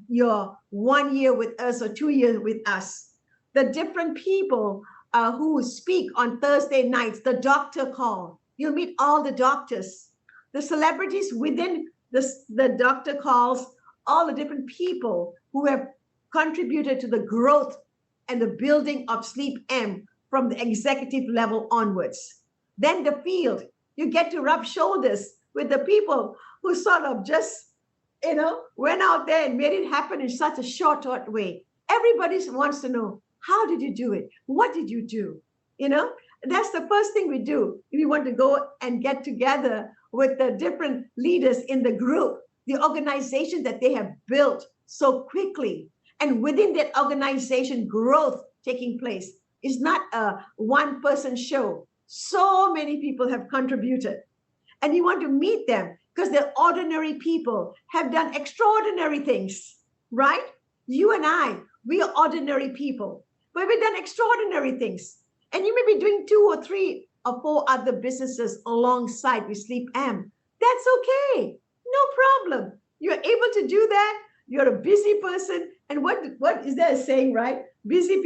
your 1 year with us or 2 years with us. The different people who speak on Thursday nights, the doctor call. You'll meet all the doctors, the celebrities within the doctor calls, all the different people who have contributed to the growth and the building of SleepM from the executive level onwards. Then the field, you get to rub shoulders with the people who sort of just, went out there and made it happen in such a short way. Everybody wants to know, how did you do it? What did you do? That's the first thing we do. We want to go and get together with the different leaders in the group, the organization that they have built so quickly. And within that organization, growth taking place is not a one-person show. So many people have contributed. And you want to meet them because they're ordinary people, have done extraordinary things, right? You and I, we are ordinary people, but we've done extraordinary things. And you may be doing 2 or 3 or 4 other businesses alongside with SleepM. That's okay. No problem. You're able to do that. You're a busy person. And what is there a saying, right? Busy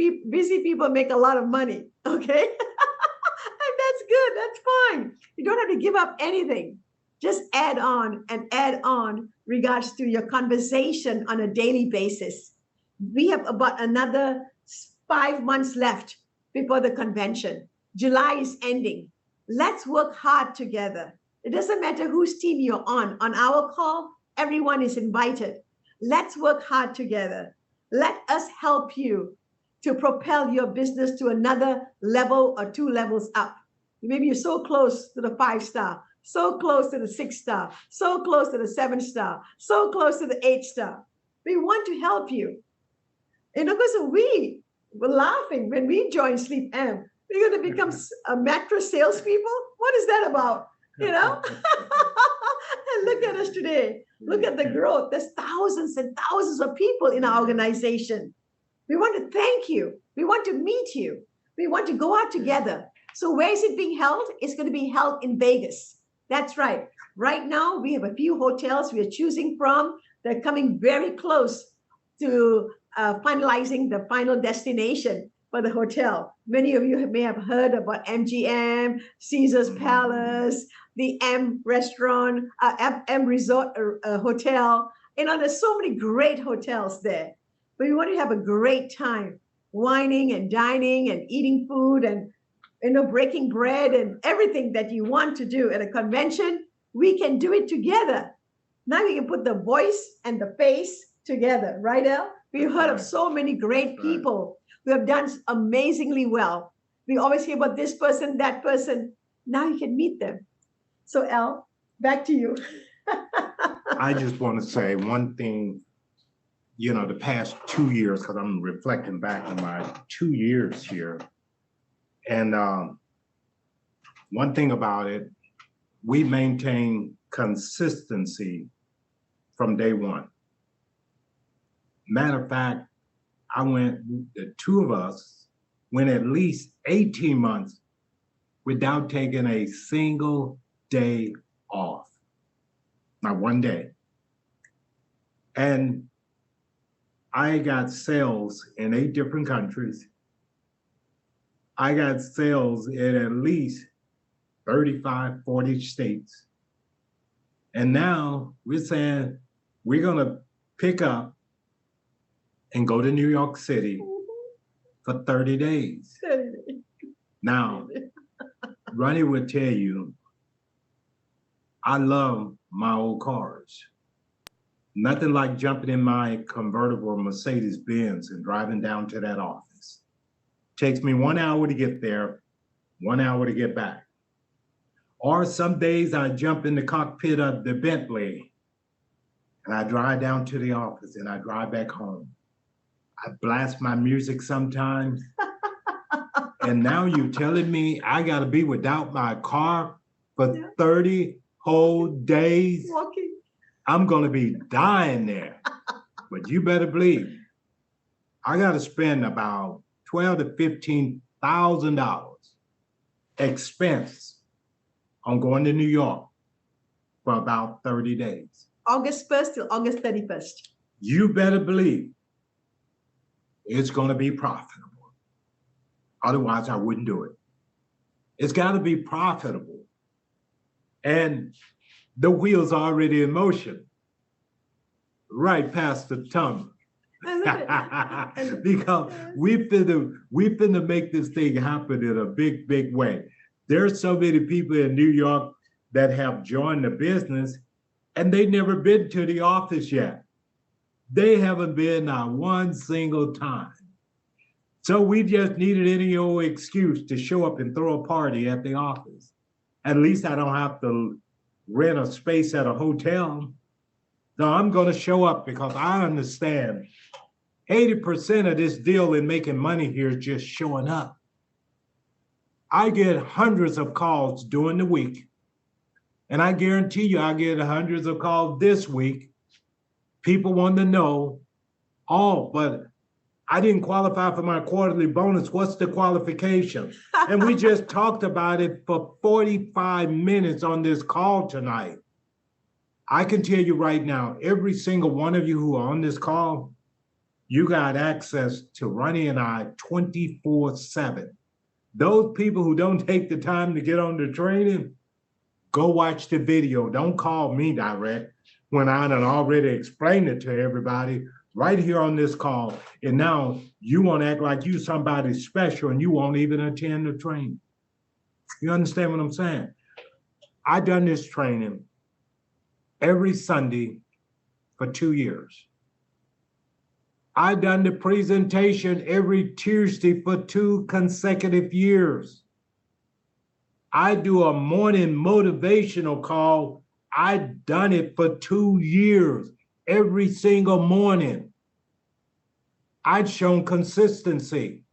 people make a lot of money. Okay. And that's good. That's fine. You don't have to give up anything. Just add on regards to your conversation on a daily basis. We have about another 5 months left before the convention. July is ending. Let's work hard together. It doesn't matter whose team you're on. On our call, everyone is invited. Let's work hard together. Let us help you to propel your business to another level or 2 levels up. Maybe you're so close to the 5-star, so close to the 6-star, so close to the 7-star, so close to the 8-star. We want to help you. Because we were laughing when we joined SleepM. We're going to become a mattress salespeople? What is that about? And look at us today. Look at the growth. There's thousands and thousands of people in our organization. We want to thank you. We want to meet you. We want to go out together. So where is it being held? It's going to be held in Vegas. That's right. Right now, we have a few hotels we are choosing from. They're coming very close to finalizing the final destination for the hotel. Many of you may have heard about MGM, Caesar's Palace, the M Restaurant, M Resort Hotel. There's so many great hotels there. But we want to have a great time, wining and dining and eating food and breaking bread and everything that you want to do at a convention. We can do it together. Now we can put the voice and the face together, right, El? We've heard of so many great people who have done amazingly well. We always hear about this person, that person. Now you can meet them. So, El, back to you. I just want to say one thing, the past 2 years, because I'm reflecting back on my 2 years here. And one thing about it, we maintain consistency from day one. Matter of fact, the 2 of us went at least 18 months without taking a single day off, not one day. And I got sales in 8 different countries. I got sales in at least 35, 40 states. And now we're saying we're going to pick up and go to New York City for 30 days. Now, Ronnie would tell you, I love my old cars. Nothing like jumping in my convertible Mercedes Benz and driving down to that office. Takes me 1 hour to get there, 1 hour to get back. Or some days I jump in the cockpit of the Bentley and I drive down to the office and I drive back home. I blast my music sometimes. And now you're telling me I gotta be without my car for 30 whole days? Walking. I'm gonna be dying there. But you better believe, I gotta spend about $12,000 to $15,000 expense on going to New York for about 30 days. August 1st till August 31st. You better believe it's gonna be profitable. Otherwise, I wouldn't do it. It's gotta be profitable. And the wheels are already in motion, right past the tunnel. Because we finna make this thing happen in a big, big way. There's so many people in New York that have joined the business and they never been to the office yet. They haven't been not one single time. So we just needed any old excuse to show up and throw a party at the office. At least I don't have to rent a space at a hotel. No, I'm gonna show up because I understand 80% of this deal in making money here is just showing up. I get hundreds of calls during the week, and I guarantee you I get hundreds of calls this week. People want to know, oh, but I didn't qualify for my quarterly bonus. What's the qualification? And we just talked about it for 45 minutes on this call tonight. I can tell you right now, every single one of you who are on this call, you got access to Ronnie and I 24/7. Those people who don't take the time to get on the training, go watch the video. Don't call me direct when I done already explained it to everybody right here on this call. And now you want to act like you somebody special and you won't even attend the training. You understand what I'm saying? I done this training every Sunday for 2 years. I done the presentation every Tuesday for 2 consecutive years. I do a morning motivational call. I done it for 2 years, every single morning. I'd shown consistency.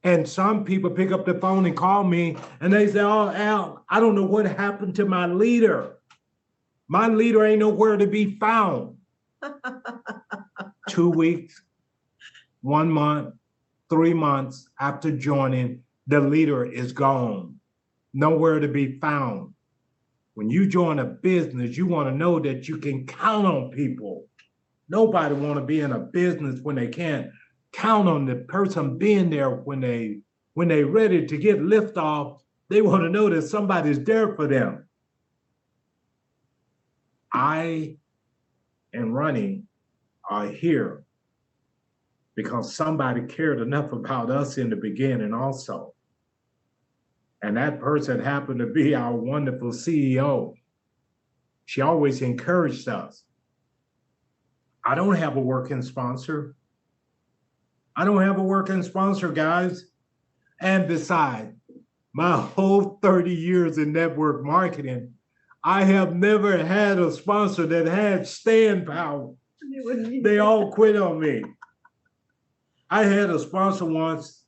And some people pick up the phone and call me and they say, oh, Al, I don't know what happened to my leader. My leader ain't nowhere to be found. 2 weeks, 1 month, 3 months after joining, the leader is gone. Nowhere to be found. When you join a business, you want to know that you can count on people. Nobody want to be in a business when they can't count on the person being there when they ready to get lift off. They want to know that somebody's there for them. I and Ronnie are here because somebody cared enough about us in the beginning also. And that person happened to be our wonderful CEO. She always encouraged us. I don't have a working sponsor. I don't have a working sponsor, guys. And besides, my whole 30 years in network marketing, I have never had a sponsor that had staying power. They all quit on me. I had a sponsor once.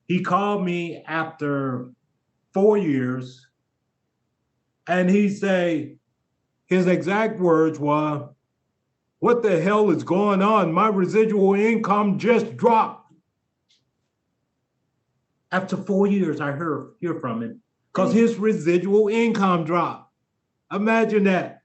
He called me after 4 years, and he said, his exact words were, what the hell is going on? My residual income just dropped. After 4 years, I hear from him because his residual income dropped. Imagine that.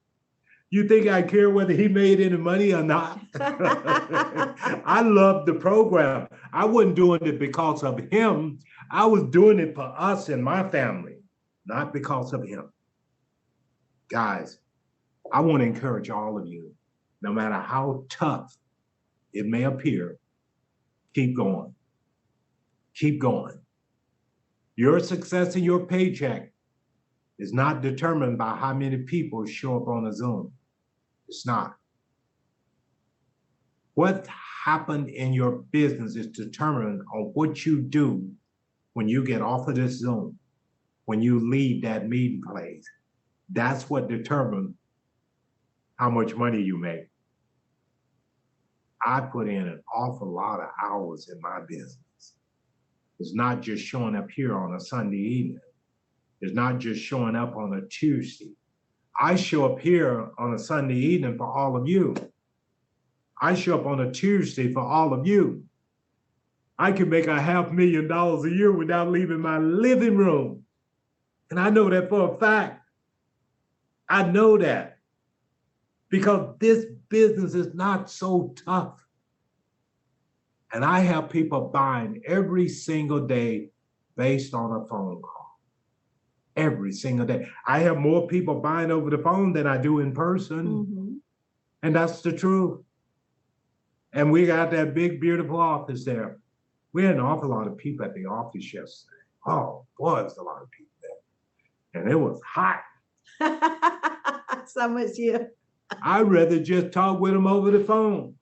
You think I care whether he made any money or not? I love the program. I wasn't doing it because of him. I was doing it for us and my family, not because of him. Guys, I want to encourage all of you, no matter how tough it may appear, keep going. Keep going. Your success and your paycheck is not determined by how many people show up on a Zoom. It's not. What happened in your business is determined on what you do when you get off of this Zoom, when you leave that meeting place. That's what determines how much money you make. I put in an awful lot of hours in my business. It's not just showing up here on a Sunday evening. It's not just showing up on a Tuesday. I show up here on a Sunday evening for all of you. I show up on a Tuesday for all of you. I can make $500,000 a year without leaving my living room. And I know that for a fact. I know that because this business is not so tough. And I have people buying every single day based on a phone call. Every single day. I have more people buying over the phone than I do in person. Mm-hmm. And that's the truth. And we got that big, beautiful office there. We had an awful lot of people at the office yesterday. Oh, boy, there's a lot of people there. And it was hot. Summer's here. I'd rather just talk with them over the phone.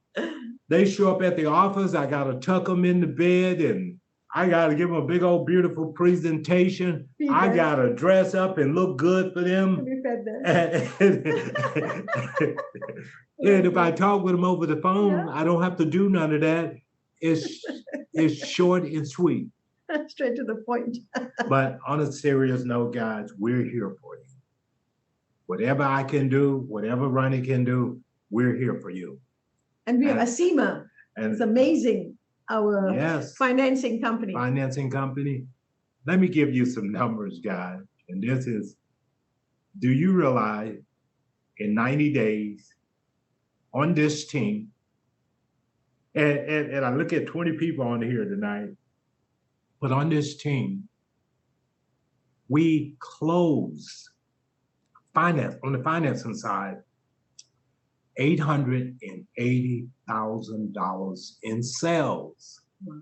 They show up at the office, I gotta tuck them in the bed and I gotta give them a big old beautiful presentation. I gotta dress up and look good for them. And if I talk with them over the phone, I don't have to do none of that. It's short and sweet. Straight to the point. But on a serious note, guys, we're here for you. Whatever I can do, whatever Ronnie can do, we're here for you. And we have Asima. And it's amazing. Our financing company. Financing company. Let me give you some numbers, guys. And this is, do you realize in 90 days on this team, and I look at 20 people on here tonight, but on this team, we close finance, on the financing side, $880,000 in sales. Wow.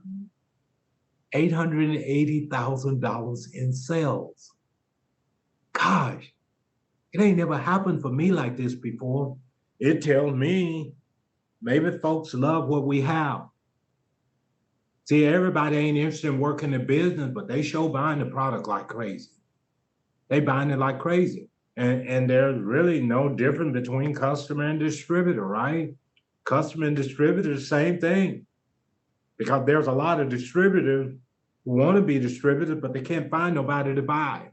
$880,000 in sales. Gosh, it ain't never happened for me like this before. It tells me maybe folks love what we have. See, everybody ain't interested in working the business, but they show buying the product like crazy. They buying it like crazy. And there's really no difference between customer and distributor, right? Customer and distributor, same thing. Because there's a lot of distributors who want to be distributors, but they can't find nobody to buy.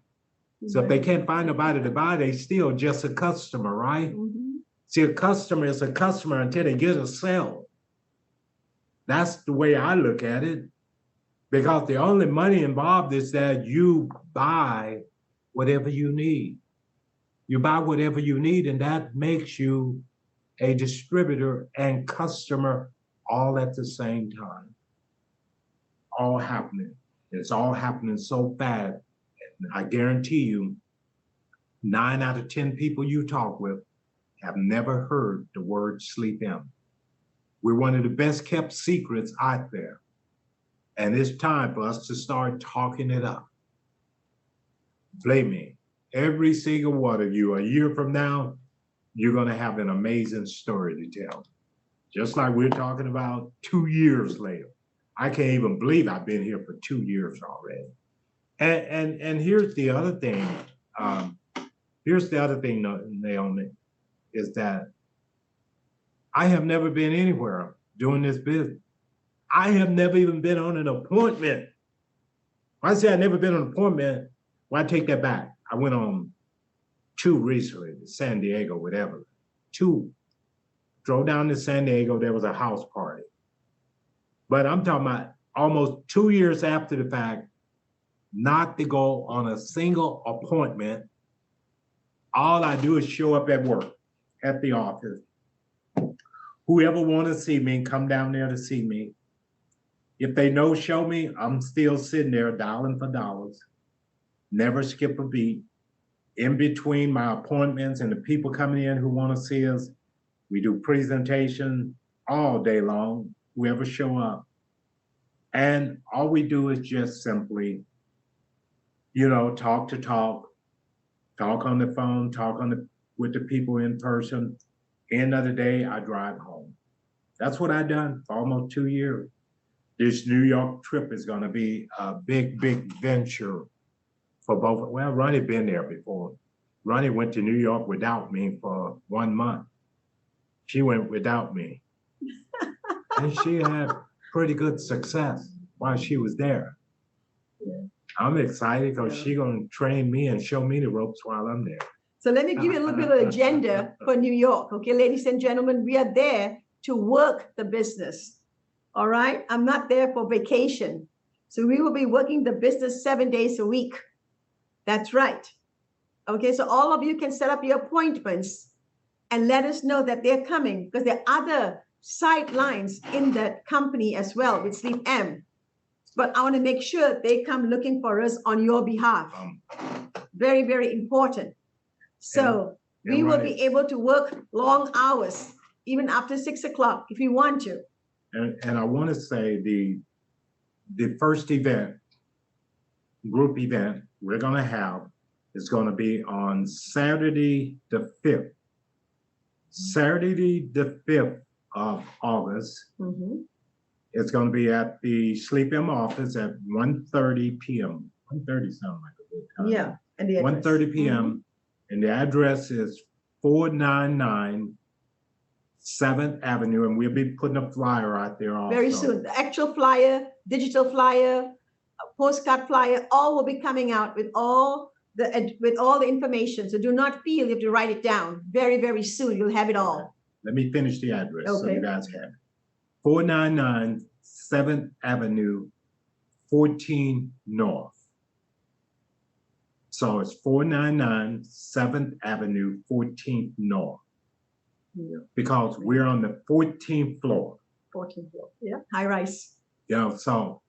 So if they can't find nobody to buy, they still just a customer, right? Mm-hmm. See, a customer is a customer until they get a sale. That's the way I look at it. Because the only money involved is that you buy whatever you need. You buy whatever you need, and that makes you a distributor and customer all at the same time. All happening. It's all happening so fast. And I guarantee you, 9 out of 10 people you talk with have never heard the word SLEEPM. We're one of the best kept secrets out there. And it's time for us to start talking it up. Believe me, every single one of you, a year from now, you're going to have an amazing story to tell. Just like we're talking about 2 years later. I can't even believe I've been here for 2 years already. And here's the other thing. Naomi, is that I have never been anywhere doing this business. I have never even been on an appointment. When I say I've never been on an appointment, well, I take that back. I went on 2 recently to San Diego, whatever. 2. Drove down to San Diego, there was a house party. But I'm talking about almost 2 years after the fact, not to go on a single appointment. All I do is show up at work, at the office. Whoever want to see me, come down there to see me. If they no show me, I'm still sitting there dialing for dollars. Never skip a beat. in between my appointments and the people coming in who want to see us, we do presentation all day long, whoever show up. And all we do is just simply, talk on the phone, with the people in person. End of the day, I drive home. That's what I've done for almost 2 years. This New York trip is going to be a big, big venture for both. Well, Ronnie been there before. Ronnie went to New York without me for 1 month. She went without me. And she had pretty good success while she was there. Yeah. I'm excited because she's going to train me and show me the ropes while I'm there. So let me give you a little bit of agenda for New York. Okay, ladies and gentlemen, we are there to work the business. All right. I'm not there for vacation. So we will be working the business 7 days a week. That's right. Okay. So all of you can set up your appointments and let us know that they're coming, because there are other sidelines in that company as well with SleepM. But I want to make sure they come looking for us on your behalf. Very, very important. So we will be able to work long hours, even after 6 o'clock if you want to. And I want to say the first event, group event we're going to have is going to be on Saturday the 5th. Saturday the 5th of August. Mm-hmm. It's going to be at the SleepM office at 1:30 p.m. 1:30 sounds like a good time. Yeah. And the 1:30 p.m. Mm-hmm. And the address is 499 7th Avenue. And we'll be putting a flyer out there also. Very soon. The actual flyer, digital flyer, postcard flyer, all will be coming out with all the information. So do not feel you have to write it down. Very, very soon you'll have it all. Let me finish the address so you guys have it. 499 7th Avenue, 14 North. So it's 499 7th Avenue, 14th North. Yeah. Because we're on the 14th floor. 14th floor, yeah, high rise. So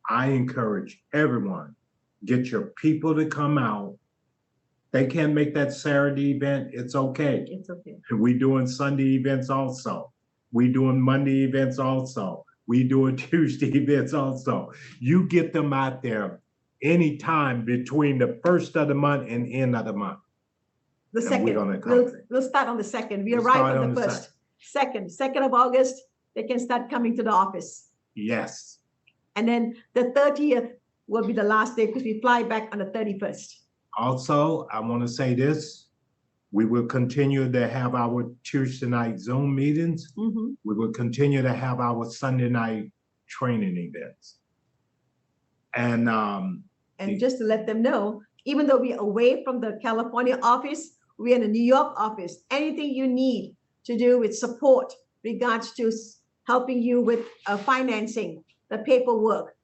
I encourage everyone, get your people to come out. They can't make that Saturday event, it's okay. It's okay. And we doing Sunday events also. We doing Monday events also. We doing Tuesday events also. You get them out there anytime between the first of the month and end of the month. The second. We'll start on the second. We arrive on the first. Second of August, they can start coming to the office. Yes. And then the 30th will be the last day because we fly back on the 31st. Also, I want to say this. We will continue to have our Tuesday night Zoom meetings. Mm-hmm. We will continue to have our Sunday night training events. And just to let them know, even though we're away from the California office, we're in the New York office. Anything you need to do with support, regards to helping you with financing, the paperwork,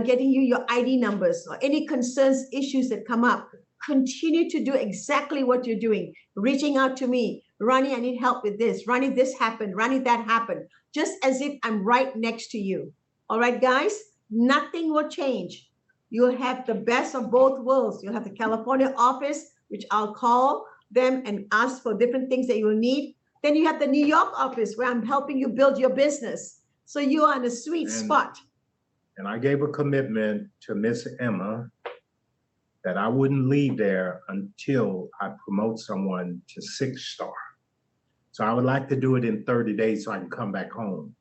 getting you your ID numbers, or any concerns, issues that come up, continue to do exactly what you're doing, reaching out to me. Ronnie, I need help with this. Ronnie, this happened. Ronnie, that happened. Just as if I'm right next to you. All right, guys, nothing will change. You'll have the best of both worlds. You'll have the California office, which I'll call them and ask for different things that you will need. Then you have the New York office where I'm helping you build your business. So you are in a sweet spot. And I gave a commitment to Miss Emma that I wouldn't leave there until I promote someone to 6-star. So I would like to do it in 30 days so I can come back home.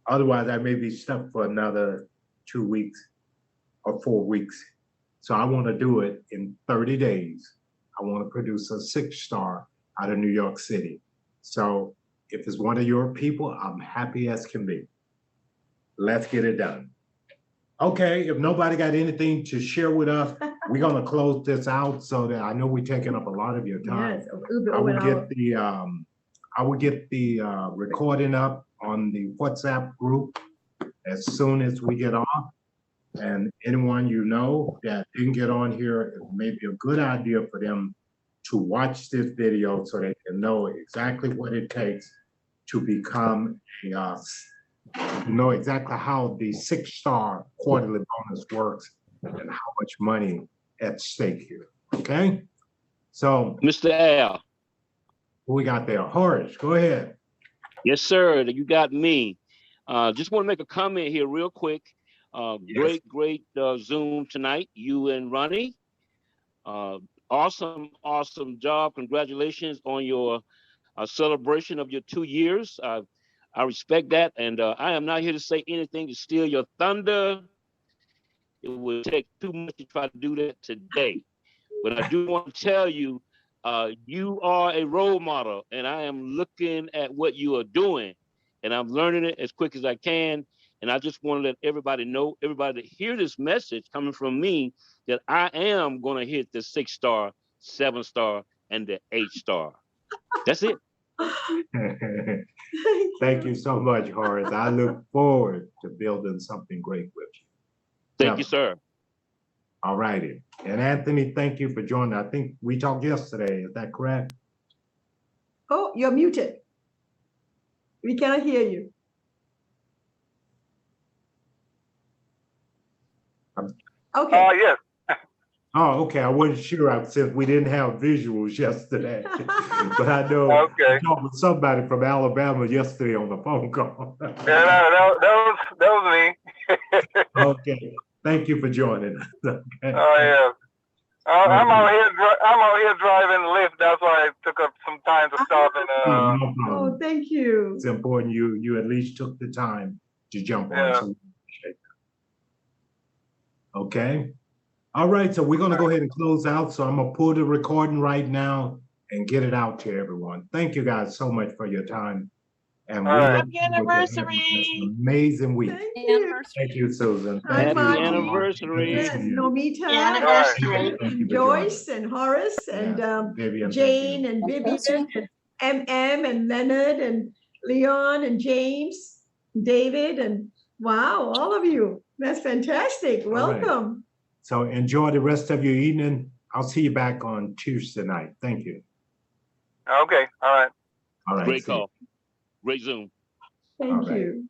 Otherwise, I may be stuck for another 2 weeks or 4 weeks. So I want to do it in 30 days. I want to produce a 6-star out of New York City. So if it's one of your people, I'm happy as can be. Let's get it done. Okay, if nobody got anything to share with us, we're gonna close this out so that I know we're taking up a lot of your time. Yes, I will get the recording up on the WhatsApp group as soon as we get off. And anyone you know that didn't get on here, it may be a good idea for them to watch this video so they can know exactly what it takes to become know exactly how the 6-star quarterly bonus works and how much money at stake here. Okay? So Mr. Al. who we got there? Horace, go ahead. Yes, sir. You got me. Just want to make a comment here real quick. Yes. Great Zoom tonight, you and Ronnie. Awesome job. Congratulations on your celebration of your 2 years. I respect that. And I am not here to say anything to steal your thunder. It would take too much to try to do that today. But I do want to tell you, you are a role model, and I am looking at what you are doing, and I'm learning it as quick as I can. And I just want to let everybody know, everybody to hear this message coming from me, that I am going to hit the 6-star, 7-star, and the 8-star. That's it. Thank you so much, Horace. I look forward to building something great with you. Thank you, sir. All righty. And Anthony, thank you for joining. I think we talked yesterday. Is that correct? Oh, you're muted. We cannot hear you. Okay. Yes. Oh, okay. I wasn't sure since we didn't have visuals yesterday. But I know Okay. I talked with somebody from Alabama yesterday on the phone call. Yeah, that was me. Okay. Thank you for joining us. Okay. Yeah. I'm out here driving Lyft. That's why I took up some time to stop and Oh, no problem. Oh, thank you. It's important you at least took the time to jump on. Yeah. So we appreciate that. Okay. All right. So we're going to go ahead and close out. So I'm going to pull the recording right now and get it out to everyone. Thank you guys so much for your time. And we All right. look Happy forward to having anniversary. an amazing week. Thank you. Thank you, Susan. Hi, Thank you. Margie. Anniversary. Yes, Nomita, Anniversary. Thank you and for Joyce and Horace and Vivian, thank Jane you. and Vivian and MM and Leonard and Leon and James, David, and wow, all of you. That's fantastic. All right. Welcome. So enjoy the rest of your evening. I'll see you back on Tuesday night. Thank you. Okay. All right. All right. Great see you. call. Great Zoom. Thank All right. you.